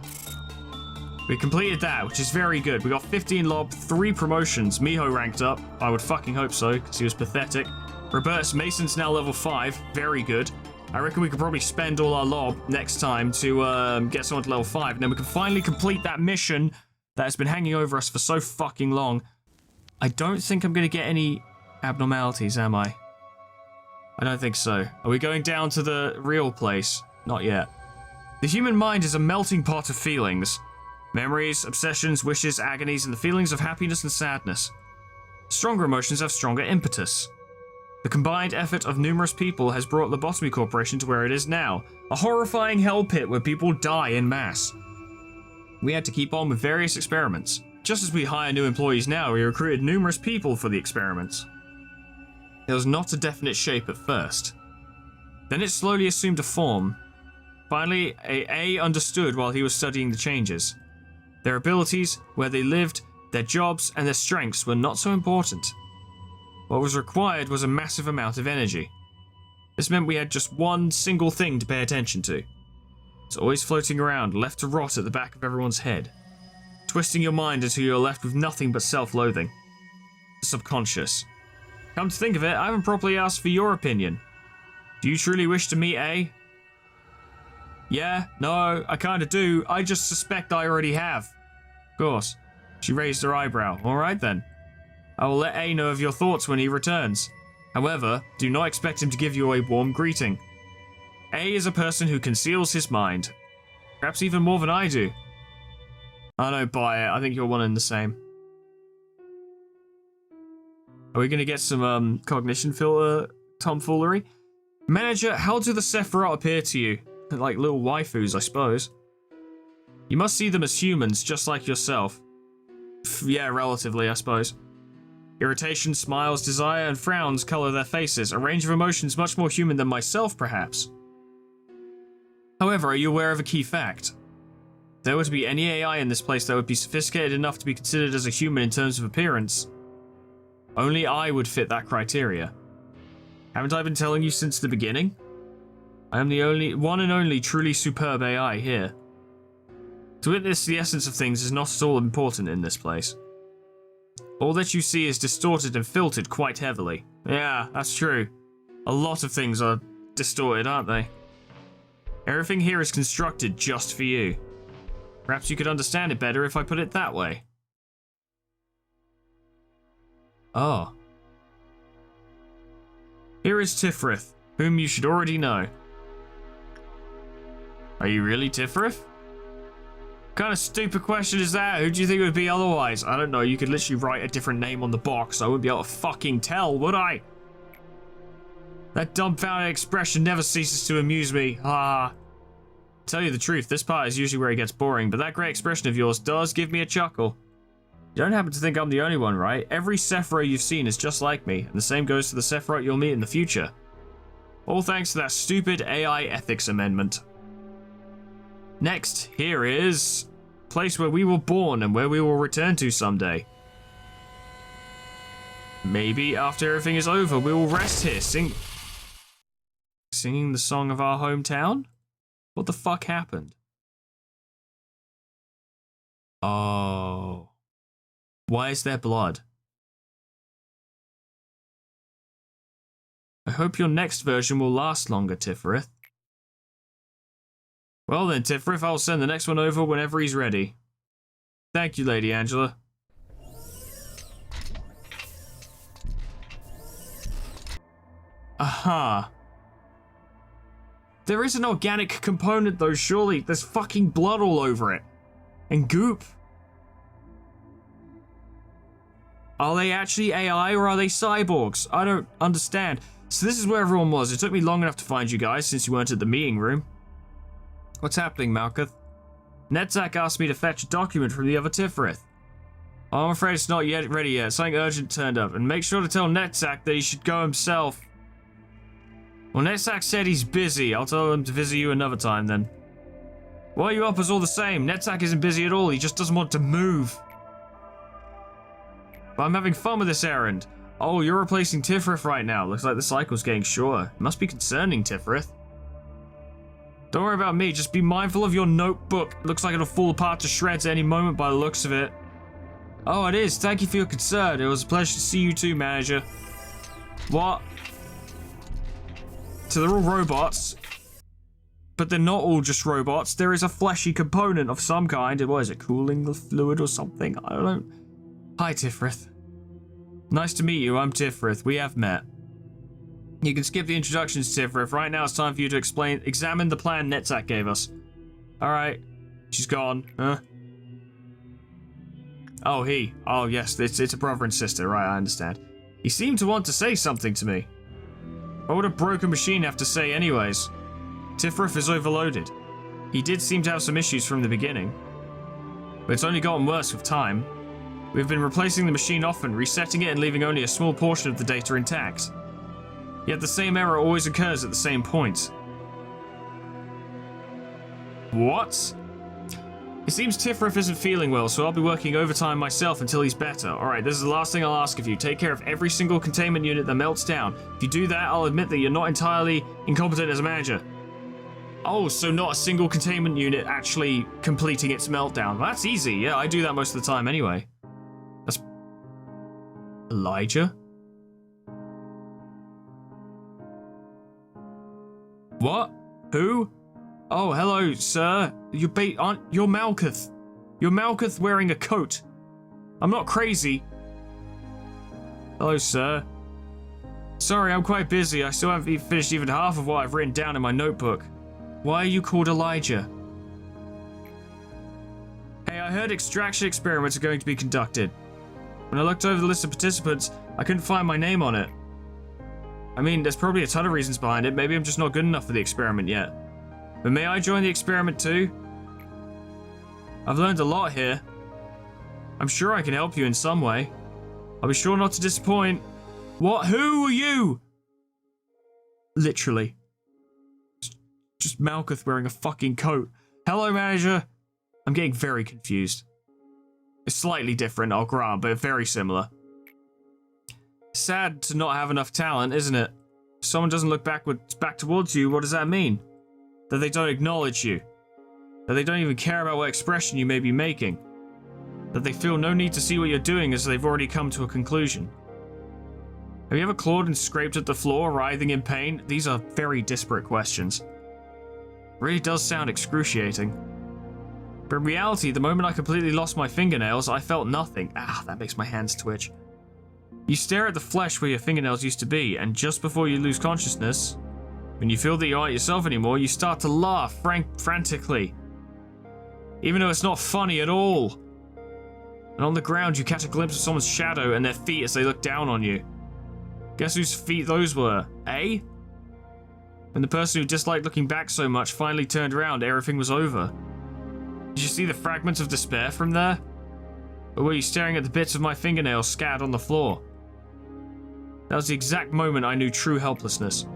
Speaker 2: We completed that, which is very good. We got 15 lob, 3 promotions. Miho ranked up. I would fucking hope so, because he was pathetic. Robertus Mason's now level 5. Very good. I reckon we could probably spend all our lob next time to get someone to level 5, and then we can finally complete that mission that has been hanging over us for so fucking long. I don't think I'm going to get any abnormalities, am I? I don't think so. Are we going down to the real place? Not yet. The human mind is a melting pot of feelings. Memories, obsessions, wishes, agonies, and the feelings of happiness and sadness. Stronger emotions have stronger impetus. The combined effort of numerous people has brought Lobotomy Corporation to where it is now, a horrifying hell pit where people die in mass. We had to keep on with various experiments. Just as we hire new employees now, we recruited numerous people for the experiments. It was not a definite shape at first. Then it slowly assumed a form. Finally, A understood while he was studying the changes. Their abilities, where they lived, their jobs, and their strengths were not so important. What was required was a massive amount of energy. This meant we had just one single thing to pay attention to. It's always floating around, left to rot at the back of everyone's head, twisting your mind until you're left with nothing but self-loathing. The subconscious. Come to think of it, I haven't properly asked for your opinion. Do you truly wish to meet A? Yeah, no, I kinda do. I just suspect I already have. Of course. She raised her eyebrow. Alright then. I will let A know of your thoughts when he returns. However, do not expect him to give you a warm greeting. A is a person who conceals his mind. Perhaps even more than I do. I don't buy it. I think you're one and the same. Are we gonna get some cognition filter tomfoolery? Manager, how do the Sephiroth appear to you? Like little waifus, I suppose. You must see them as humans, just like yourself. Yeah, relatively, I suppose. Irritation, smiles, desire, and frowns color their faces, a range of emotions much more human than myself, perhaps. However, are you aware of a key fact? If there were to be any AI in this place that would be sophisticated enough to be considered as a human in terms of appearance, only I would fit that criteria. Haven't I been telling you since the beginning? I am the one and only truly superb AI here. To witness the essence of things is not at all important in this place. All that you see is distorted and filtered quite heavily. Yeah, that's true. A lot of things are distorted, aren't they? Everything here is constructed just for you. Perhaps you could understand it better if I put it that way. Oh. Here is Tifrith, whom you should already know. Are you really Tifrith? What kind of stupid question is that? Who do you think it would be otherwise? I don't know, you could literally write a different name on the box. I wouldn't be able to fucking tell, would I? That dumbfounded expression never ceases to amuse me. Ah. Tell you the truth, this part is usually where it gets boring, but that great expression of yours does give me a chuckle. You don't happen to think I'm the only one, right? Every Sephiroth you've seen is just like me, and the same goes for the Sephiroth you'll meet in the future. All thanks to that stupid AI ethics amendment. Next, here is a place where we were born and where we will return to someday. Maybe after everything is over, we will rest here, singing the song of our hometown? What the fuck happened? Oh. Why is there blood? I hope your next version will last longer, Tifrith. Well then, Tifrith, I'll send the next one over whenever he's ready. Thank you, Lady Angela. Aha. There is an organic component though, surely. There's fucking blood all over it. And goop. Are they actually AI or are they cyborgs? I don't understand. So this is where everyone was. It took me long enough to find you guys since you weren't at the meeting room. What's happening, Malkuth? Netzak asked me to fetch a document from the other Tifrith. Oh, I'm afraid it's not yet ready yet. Something urgent turned up. And make sure to tell Netzak that he should go himself. Well, Netzak said he's busy. I'll tell him to visit you another time then. Well, you uppers all the same. Netzak isn't busy at all. He just doesn't want to move. But I'm having fun with this errand. Oh, you're replacing Tifrith right now. Looks like the cycle's getting shorter. It must be concerning, Tifrith. Don't worry about me. Just be mindful of your notebook. Looks like it'll fall apart to shreds any moment by the looks of it. Oh, it is. Thank you for your concern. It was a pleasure to see you too, manager. What? So they're all robots. But they're not all just robots. There is a fleshy component of some kind. What is it? Cooling fluid or something? I don't know. Hi, Tifrith. Nice to meet you. I'm Tifrith. We have met. You can skip the introductions, Tifrith. Right now it's time for you to examine the plan Netzak gave us. Alright. She's gone. Huh? Oh, he. Oh, yes. It's a brother and sister. Right, I understand. He seemed to want to say something to me. What would a broken machine have to say anyways? Tifrith is overloaded. He did seem to have some issues from the beginning. But it's only gotten worse with time. We've been replacing the machine often, resetting it and leaving only a small portion of the data intact. Yet the same error always occurs at the same point. What? It seems Tifrith isn't feeling well, so I'll be working overtime myself until he's better. Alright, this is the last thing I'll ask of you. Take care of every single containment unit that melts down. If you do that, I'll admit that you're not entirely incompetent as a manager. Oh, so not a single containment unit actually completing its meltdown. Well, that's easy. Yeah, I do that most of the time anyway. That's... Elijah? What? Who? Oh, hello, sir. You're Malkuth. You're Malkuth wearing a coat. I'm not crazy. Hello, sir. Sorry, I'm quite busy. I still haven't finished even half of what I've written down in my notebook. Why are you called Elijah? Hey, I heard extraction experiments are going to be conducted. When I looked over the list of participants, I couldn't find my name on it. I mean, there's probably a ton of reasons behind it. Maybe I'm just not good enough for the experiment yet. But may I join the experiment too? I've learned a lot here. I'm sure I can help you in some way. I'll be sure not to disappoint. What? Who are you? Literally. Just Malkuth wearing a fucking coat. Hello, manager. I'm getting very confused. It's slightly different, I'll grant, but very similar. Sad to not have enough talent, isn't it? If someone doesn't look back towards you, what does that mean? That they don't acknowledge you. That they don't even care about what expression you may be making. That they feel no need to see what you're doing as they've already come to a conclusion. Have you ever clawed and scraped at the floor, writhing in pain? These are very disparate questions. It really does sound excruciating. But in reality, the moment I completely lost my fingernails, I felt nothing. Ah, that makes my hands twitch. You stare at the flesh where your fingernails used to be, and just before you lose consciousness, when you feel that you aren't yourself anymore, you start to laugh frantically. Even though it's not funny at all. And on the ground, you catch a glimpse of someone's shadow and their feet as they look down on you. Guess whose feet those were, eh? When the person who disliked looking back so much finally turned around, everything was over. Did you see the fragments of despair from there? Or were you staring at the bits of my fingernails scattered on the floor? That was the exact moment I knew true helplessness.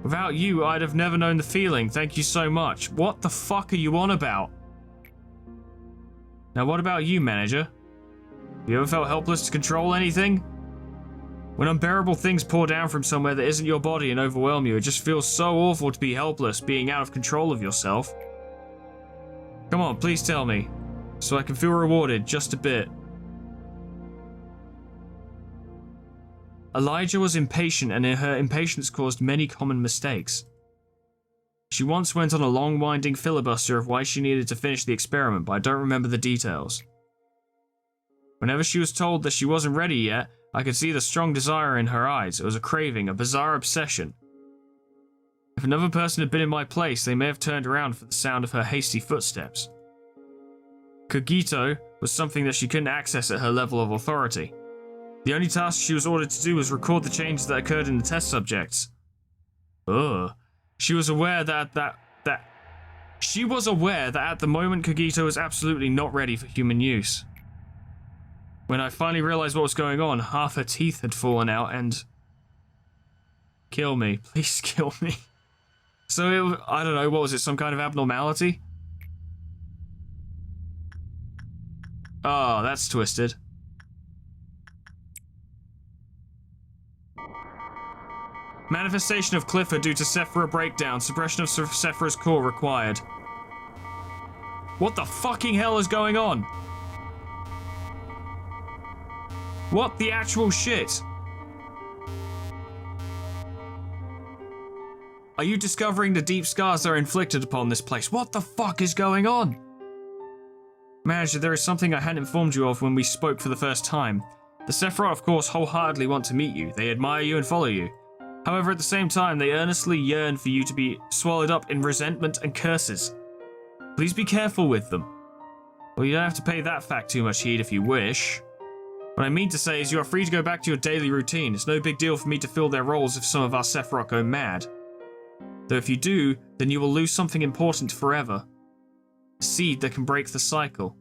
Speaker 2: Without you, I'd have never known the feeling. Thank you so much. What the fuck are you on about? Now what about you, manager? Have you ever felt helpless to control anything? When unbearable things pour down from somewhere that isn't your body and overwhelm you, it just feels so awful to be helpless, being out of control of yourself. Come on, please tell me, so I can feel rewarded just a bit. Elijah was impatient, and her impatience caused many common mistakes. She once went on a long winding filibuster of why she needed to finish the experiment, but I don't remember the details. Whenever she was told that she wasn't ready yet, I could see the strong desire in her eyes. It was a craving, a bizarre obsession. If another person had been in my place, they may have turned around for the sound of her hasty footsteps. Cogito was something that she couldn't access at her level of authority. The only task she was ordered to do was record the changes that occurred in the test subjects. Ugh. She was aware that at the moment Cogito was absolutely not ready for human use. When I finally realized what was going on, half her teeth had fallen out and... Kill me. Please kill me. So, I don't know, what was it, some kind of abnormality? Oh, that's twisted. Manifestation of Clifford due to Sephira breakdown. Suppression of Sephira's core required. What the fucking hell is going on? What the actual shit? Are you discovering the deep scars that are inflicted upon this place? What the fuck is going on? Manager, there is something I hadn't informed you of when we spoke for the first time. The Sephiroth, of course, wholeheartedly want to meet you. They admire you and follow you. However, at the same time, they earnestly yearn for you to be swallowed up in resentment and curses. Please be careful with them. Well, you don't have to pay that fact too much heed if you wish. What I mean to say is you are free to go back to your daily routine. It's no big deal for me to fill their roles if some of our Sephiroth go mad. Though if you do, then you will lose something important forever. seed that can break the cycle.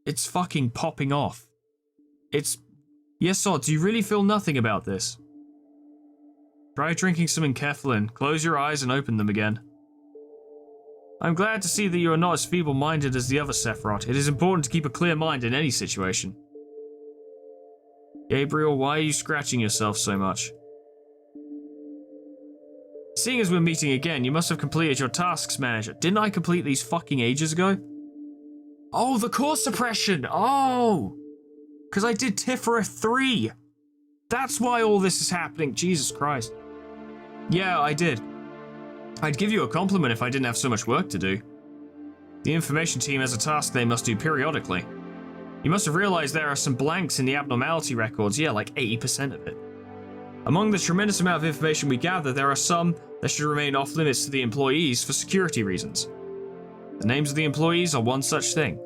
Speaker 2: It's fucking popping off. Yes, Sod, do you really feel nothing about this? Try drinking some enkephalin. Close your eyes and open them again. I'm glad to see that you are not as feeble-minded as the other Sephiroth. It is important to keep a clear mind in any situation. Gabriel, why are you scratching yourself so much? Seeing as we're meeting again, you must have completed your tasks, manager. Didn't I complete these fucking ages ago? Oh, the core suppression! Oh! Because I did Tifera 3! That's why all this is happening. Jesus Christ. Yeah, I did. I'd give you a compliment if I didn't have so much work to do. The information team has a task they must do periodically. You must have realized there are some blanks in the abnormality records, yeah, like 80% of it. Among the tremendous amount of information we gather, there are some that should remain off limits to the employees for security reasons. The names of the employees are one such thing.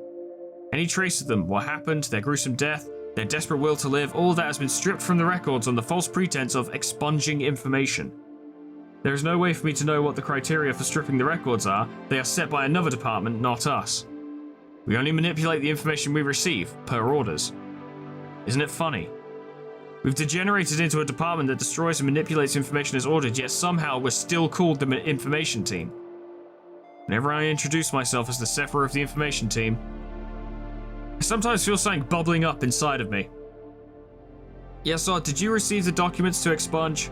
Speaker 2: Any trace of them, what happened, their gruesome death, their desperate will to live, all that has been stripped from the records on the false pretense of expunging information. There is no way for me to know what the criteria for stripping the records are. They are set by another department, not us. We only manipulate the information we receive, per orders. Isn't it funny? We've degenerated into a department that destroys and manipulates information as ordered, yet somehow we're still called the information team. Whenever I introduce myself as the Sephiroth of the information team, I sometimes feel something bubbling up inside of me. Yes, sir, did you receive the documents to expunge?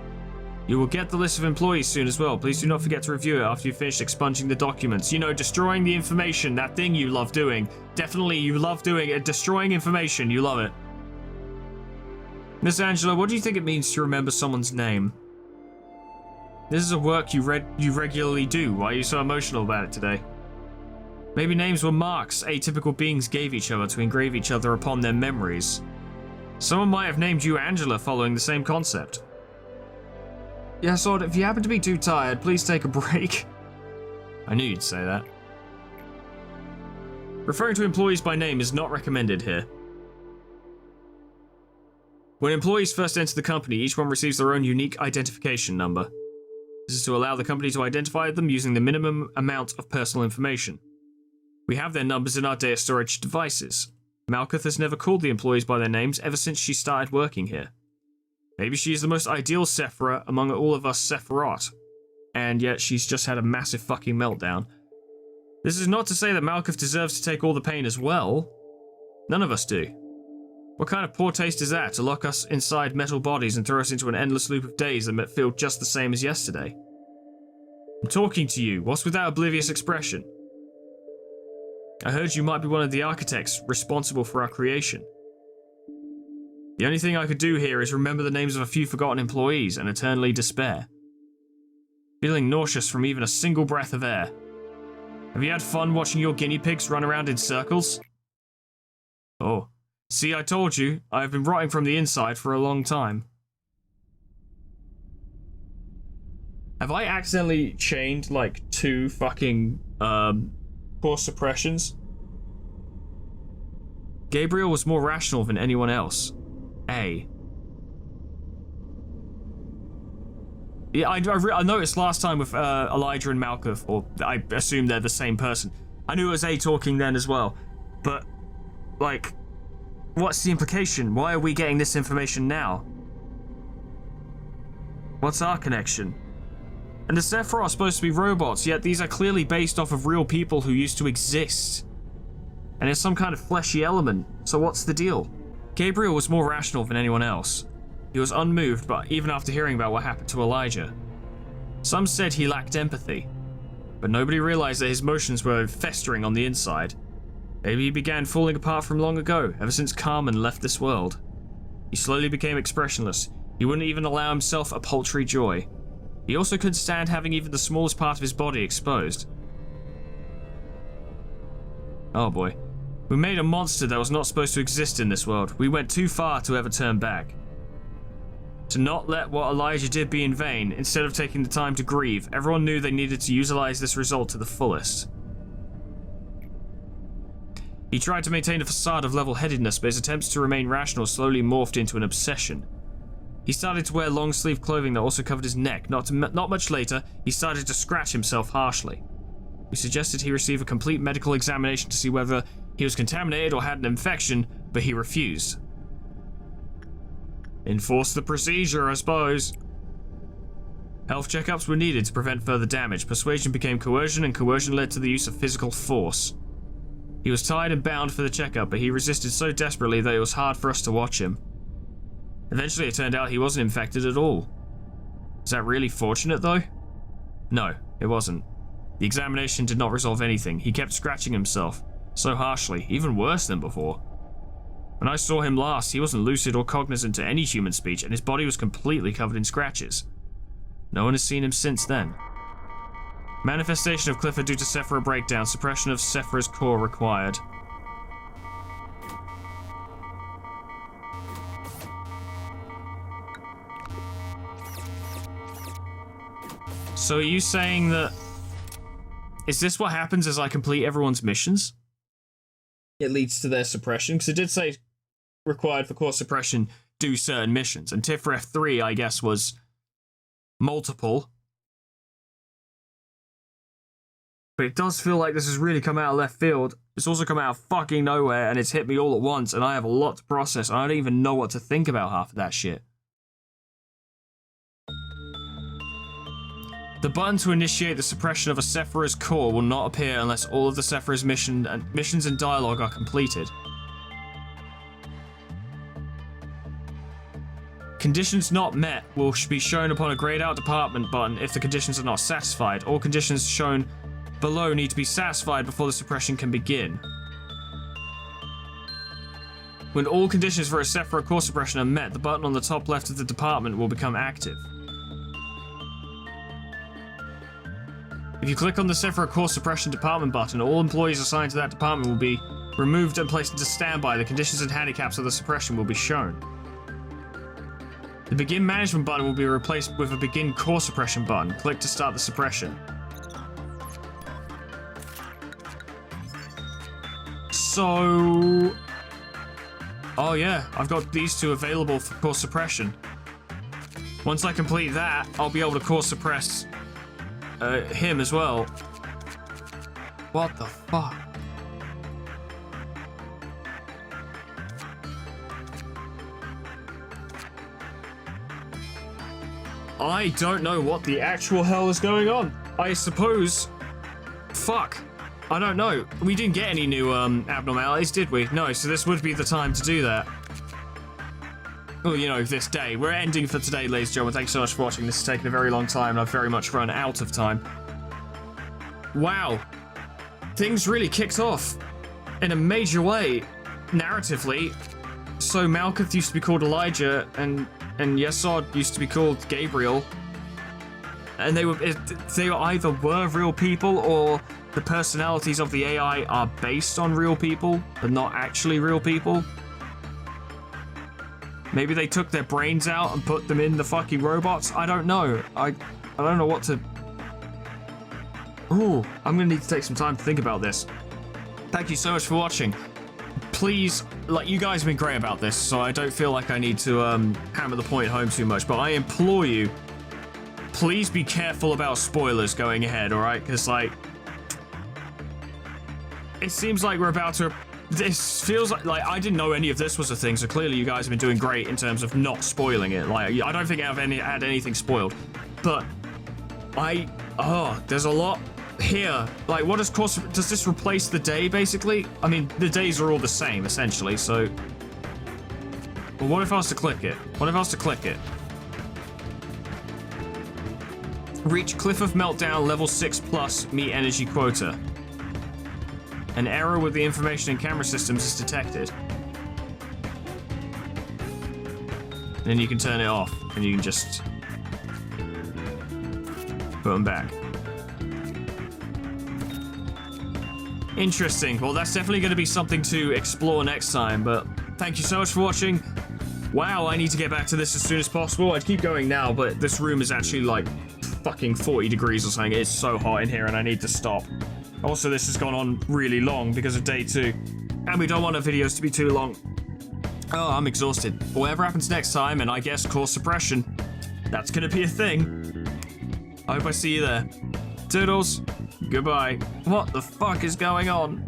Speaker 2: You will get the list of employees soon as well. Please do not forget to review it after you've finished expunging the documents. You know, destroying the information, that thing you love doing. Definitely, you love doing it. Destroying information, you love it. Miss Angela, what do you think it means to remember someone's name? This is a work you regularly do. Why are you so emotional about it today? Maybe names were marks atypical beings gave each other to engrave each other upon their memories. Someone might have named you Angela following the same concept. Yeah, Sword, if you happen to be too tired, please take a break. I knew you'd say that. Referring to employees by name is not recommended here. When employees first enter the company, each one receives their own unique identification number. This is to allow the company to identify them using the minimum amount of personal information. We have their numbers in our data storage devices. Malkuth has never called the employees by their names ever since she started working here. Maybe she is the most ideal Sephiroth among all of us Sephiroth, and yet she's just had a massive fucking meltdown. This is not to say that Malkuth deserves to take all the pain as well. None of us do. What kind of poor taste is that, to lock us inside metal bodies and throw us into an endless loop of days that feel just the same as yesterday? I'm talking to you. What's with that oblivious expression? I heard you might be one of the architects responsible for our creation. The only thing I could do here is remember the names of a few forgotten employees and eternally despair. Feeling nauseous from even a single breath of air. Have you had fun watching your guinea pigs run around in circles? Oh. See, I told you, I've been rotting from the inside for a long time. Have I accidentally chained like 2 fucking core suppressions? Gabriel was more rational than anyone else. Yeah, I noticed last time with Elijah and Malkuth, or I assume they're the same person. I knew it was A talking then as well, but like, what's the implication? Why are we getting this information now? What's our connection? And the Sephiroth are supposed to be robots, yet these are clearly based off of real people who used to exist. And there's some kind of fleshy element, so what's the deal? Gabriel was more rational than anyone else. He was unmoved, but even after hearing about what happened to Elijah. Some said he lacked empathy, but nobody realized that his emotions were festering on the inside. Maybe he began falling apart from long ago, ever since Carmen left this world. He slowly became expressionless. He wouldn't even allow himself a paltry joy. He also couldn't stand having even the smallest part of his body exposed. Oh boy. We made a monster that was not supposed to exist in this world. We went too far to ever turn back. To not let what Elijah did be in vain, instead of taking the time to grieve, everyone knew they needed to utilize this result to the fullest. He tried to maintain a facade of level-headedness, but his attempts to remain rational slowly morphed into an obsession. He started to wear long-sleeve clothing that also covered his neck. Not much later, he started to scratch himself harshly. We suggested he receive a complete medical examination to see whether he was contaminated or had an infection, but he refused. Enforce the procedure, I suppose. Health checkups were needed to prevent further damage. Persuasion became coercion, and coercion led to the use of physical force. He was tied and bound for the checkup, but he resisted so desperately that it was hard for us to watch him. Eventually, it turned out he wasn't infected at all. Is that really fortunate, though? No, it wasn't. The examination did not resolve anything. He kept scratching himself, so harshly, even worse than before. When I saw him last, he wasn't lucid or cognizant to any human speech, and his body was completely covered in scratches. No one has seen him since then. Manifestation of Clifford due to Sephira breakdown. Suppression of Sephira's core required. So are you saying that... Is this what happens as I complete everyone's missions? It leads to their suppression? Because it did say required for core suppression, do certain missions. And TIFREF 3, I guess, was multiple. But it does feel like this has really come out of left field. It's also come out of fucking nowhere, and it's hit me all at once, and I have a lot to process. I don't even know what to think about half of that shit. The button to initiate the suppression of a Sephira's core will not appear unless all of the Sephira's missions and dialogue are completed. Conditions not met will be shown upon a grayed out department button if the conditions are not satisfied. All conditions shown below need to be satisfied before the suppression can begin. When all conditions for a Sephira core suppression are met, the button on the top left of the department will become active. If you click on the Sephira core suppression department button, all employees assigned to that department will be removed and placed into standby. The conditions and handicaps of the suppression will be shown. The begin management button will be replaced with a begin core suppression button. Click to start the suppression. So... Oh yeah, I've got these two available for core suppression. Once I complete that, I'll be able to core suppress him as well. What the fuck? I don't know what the actual hell is going on. I suppose... Fuck. I don't know. We didn't get any new abnormalities, did we? No, so this would be the time to do that. Well, you know, this day. We're ending for today, ladies and gentlemen. Thanks so much for watching. This has taken a very long time, and I've very much run out of time. Wow. Things really kicked off in a major way, narratively. So Malkuth used to be called Elijah, and Yesod used to be called Gabriel. And they either were real people, or the personalities of the AI are based on real people, but not actually real people. Maybe they took their brains out and put them in the fucking robots. I don't know. I don't know what to... Ooh, I'm gonna need to take some time to think about this. Thank you so much for watching. Please, like, you guys have been great about this, so I don't feel like I need to hammer the point home too much, but I implore you, please be careful about spoilers going ahead, alright? Because, like, it seems like we're about to... This feels like I didn't know any of this was a thing, so clearly you guys have been doing great in terms of not spoiling it. Like, I don't think I've had anything spoiled, but there's a lot here. Like, what does this replace the day, basically? I mean, the days are all the same, essentially, so... Well, what if I was to click it? What if I was to click it? Reach Cliff of Meltdown, level 6+, meet energy quota. An error with the information and camera systems is detected. Then you can turn it off, and you can just put them back. Interesting. Well, that's definitely going to be something to explore next time, but thank you so much for watching. Wow, I need to get back to this as soon as possible. I'd keep going now, but this room is actually like fucking 40 degrees or something. It's so hot in here, and I need to stop. Also, this has gone on really long because of day 2, and we don't want our videos to be too long. Oh, I'm exhausted. Whatever happens next time, and I guess core suppression, that's gonna be a thing. I hope I see you there. Toodles. Goodbye. What the fuck is going on?